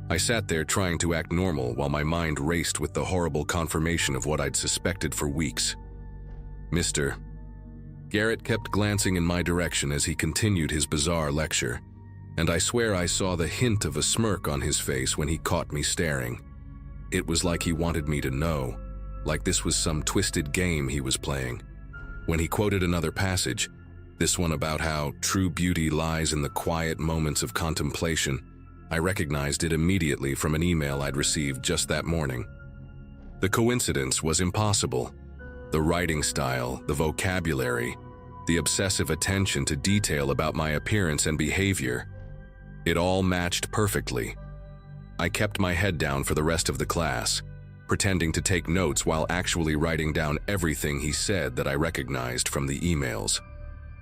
I sat there trying to act normal while my mind raced with the horrible confirmation of what I'd suspected for weeks. Mr. Garrett kept glancing in my direction as he continued his bizarre lecture, and I swear I saw the hint of a smirk on his face when he caught me staring. It was like he wanted me to know, like this was some twisted game he was playing. When he quoted another passage, this one about how true beauty lies in the quiet moments of contemplation, I recognized it immediately from an email I'd received just that morning. The coincidence was impossible. The writing style, the vocabulary, the obsessive attention to detail about my appearance and behavior, it all matched perfectly. I kept my head down for the rest of the class, pretending to take notes while actually writing down everything he said that I recognized from the emails.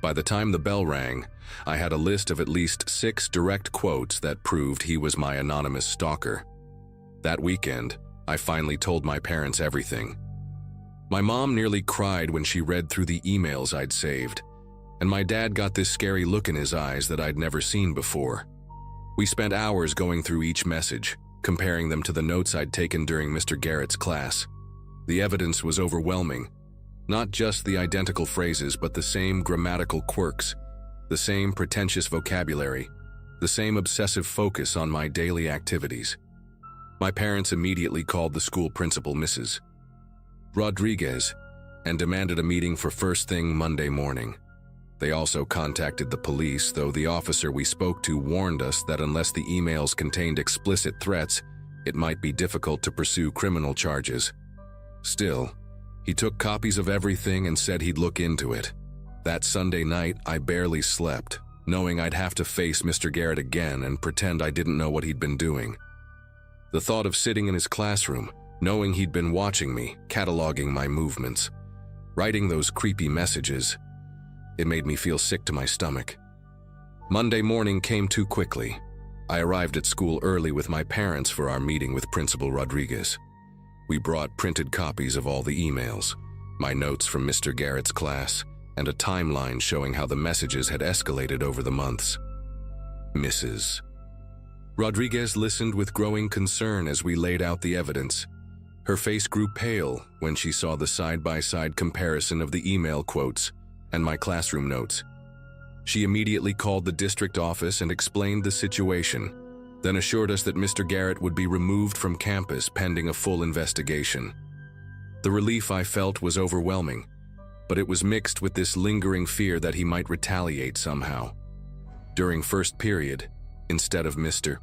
By the time the bell rang, I had a list of at least 6 direct quotes that proved he was my anonymous stalker. That weekend, I finally told my parents everything. My mom nearly cried when she read through the emails I'd saved, and my dad got this scary look in his eyes that I'd never seen before. We spent hours going through each message, comparing them to the notes I'd taken during Mr. Garrett's class. The evidence was overwhelming. Not just the identical phrases, but the same grammatical quirks, the same pretentious vocabulary, the same obsessive focus on my daily activities. My parents immediately called the school principal, Mrs. Rodriguez, and demanded a meeting for first thing Monday morning. They also contacted the police, though the officer we spoke to warned us that unless the emails contained explicit threats, it might be difficult to pursue criminal charges. Still, he took copies of everything and said he'd look into it. That Sunday night, I barely slept, knowing I'd have to face Mr. Garrett again and pretend I didn't know what he'd been doing. The thought of sitting in his classroom, knowing he'd been watching me, cataloging my movements, writing those creepy messages, it made me feel sick to my stomach. Monday morning came too quickly. I arrived at school early with my parents for our meeting with Principal Rodriguez. We brought printed copies of all the emails, my notes from Mr. Garrett's class, and a timeline showing how the messages had escalated over the months. Mrs. Rodriguez listened with growing concern as we laid out the evidence. Her face grew pale when she saw the side-by-side comparison of the email quotes and my classroom notes. She immediately called the district office and explained the situation, then assured us that Mr. Garrett would be removed from campus pending a full investigation. The relief I felt was overwhelming, but it was mixed with this lingering fear that he might retaliate somehow. During first period, instead of Mr.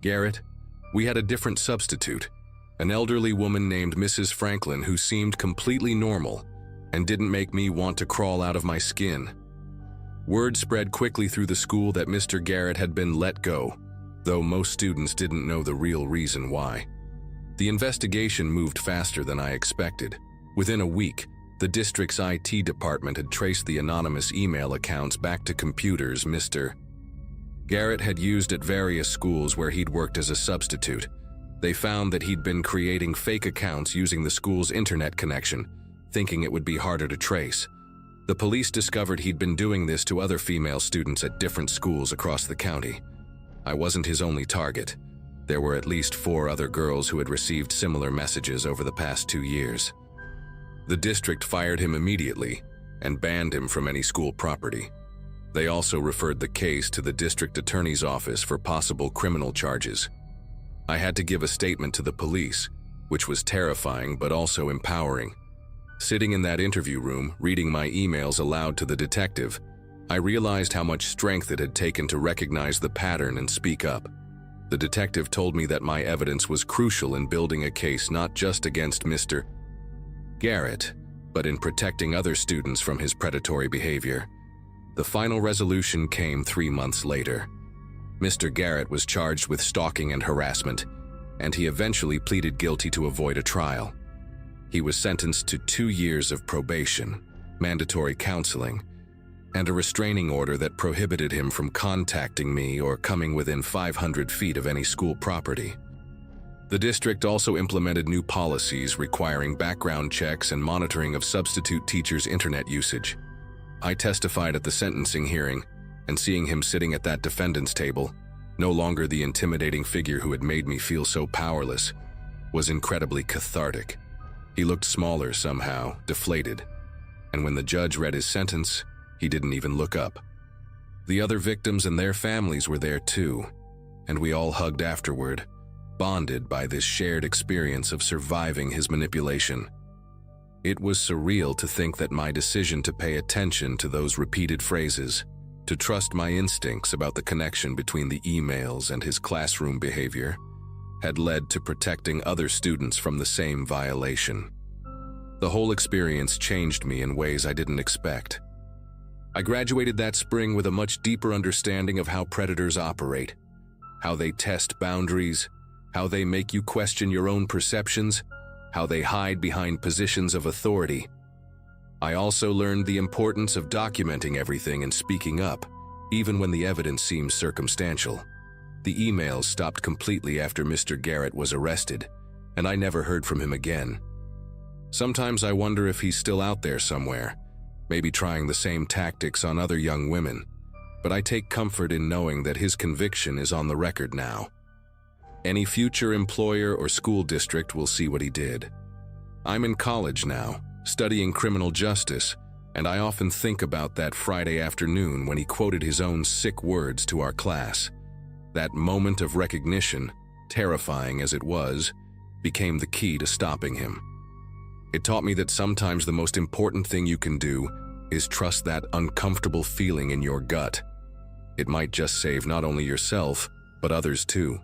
Garrett, we had a different substitute, an elderly woman named Mrs. Franklin who seemed completely normal and didn't make me want to crawl out of my skin. Word spread quickly through the school that Mr. Garrett had been let go, though most students didn't know the real reason why. The investigation moved faster than I expected. Within a week, the district's IT department had traced the anonymous email accounts back to computers Mr. Garrett had used at various schools where he'd worked as a substitute. They found that he'd been creating fake accounts using the school's internet connection, thinking it would be harder to trace. The police discovered he'd been doing this to other female students at different schools across the county. I wasn't his only target. There were at least 4 other girls who had received similar messages over the past 2 years. The district fired him immediately and banned him from any school property. They also referred the case to the district attorney's office for possible criminal charges. I had to give a statement to the police, which was terrifying but also empowering. Sitting in that interview room, reading my emails aloud to the detective, I realized how much strength it had taken to recognize the pattern and speak up. The detective told me that my evidence was crucial in building a case not just against Mr. Garrett, but in protecting other students from his predatory behavior. The final resolution came 3 months later. Mr. Garrett was charged with stalking and harassment, and he eventually pleaded guilty to avoid a trial. He was sentenced to 2 years of probation, mandatory counseling, and a restraining order that prohibited him from contacting me or coming within 500 feet of any school property. The district also implemented new policies requiring background checks and monitoring of substitute teachers' internet usage. I testified at the sentencing hearing, and seeing him sitting at that defendant's table, no longer the intimidating figure who had made me feel so powerless, was incredibly cathartic. He looked smaller somehow, deflated, and when the judge read his sentence, he didn't even look up. The other victims and their families were there too, and we all hugged afterward, bonded by this shared experience of surviving his manipulation. It was surreal to think that my decision to pay attention to those repeated phrases, to trust my instincts about the connection between the emails and his classroom behavior, had led to protecting other students from the same violation. The whole experience changed me in ways I didn't expect. I graduated that spring with a much deeper understanding of how predators operate, how they test boundaries, how they make you question your own perceptions, how they hide behind positions of authority. I also learned the importance of documenting everything and speaking up, even when the evidence seems circumstantial. The emails stopped completely after Mr. Garrett was arrested, and I never heard from him again. Sometimes I wonder if he's still out there somewhere, maybe trying the same tactics on other young women, but I take comfort in knowing that his conviction is on the record now. Any future employer or school district will see what he did. I'm in college now, studying criminal justice, and I often think about that Friday afternoon when he quoted his own sick words to our class. That moment of recognition, terrifying as it was, became the key to stopping him. It taught me that sometimes the most important thing you can do is trust that uncomfortable feeling in your gut. It might just save not only yourself, but others too.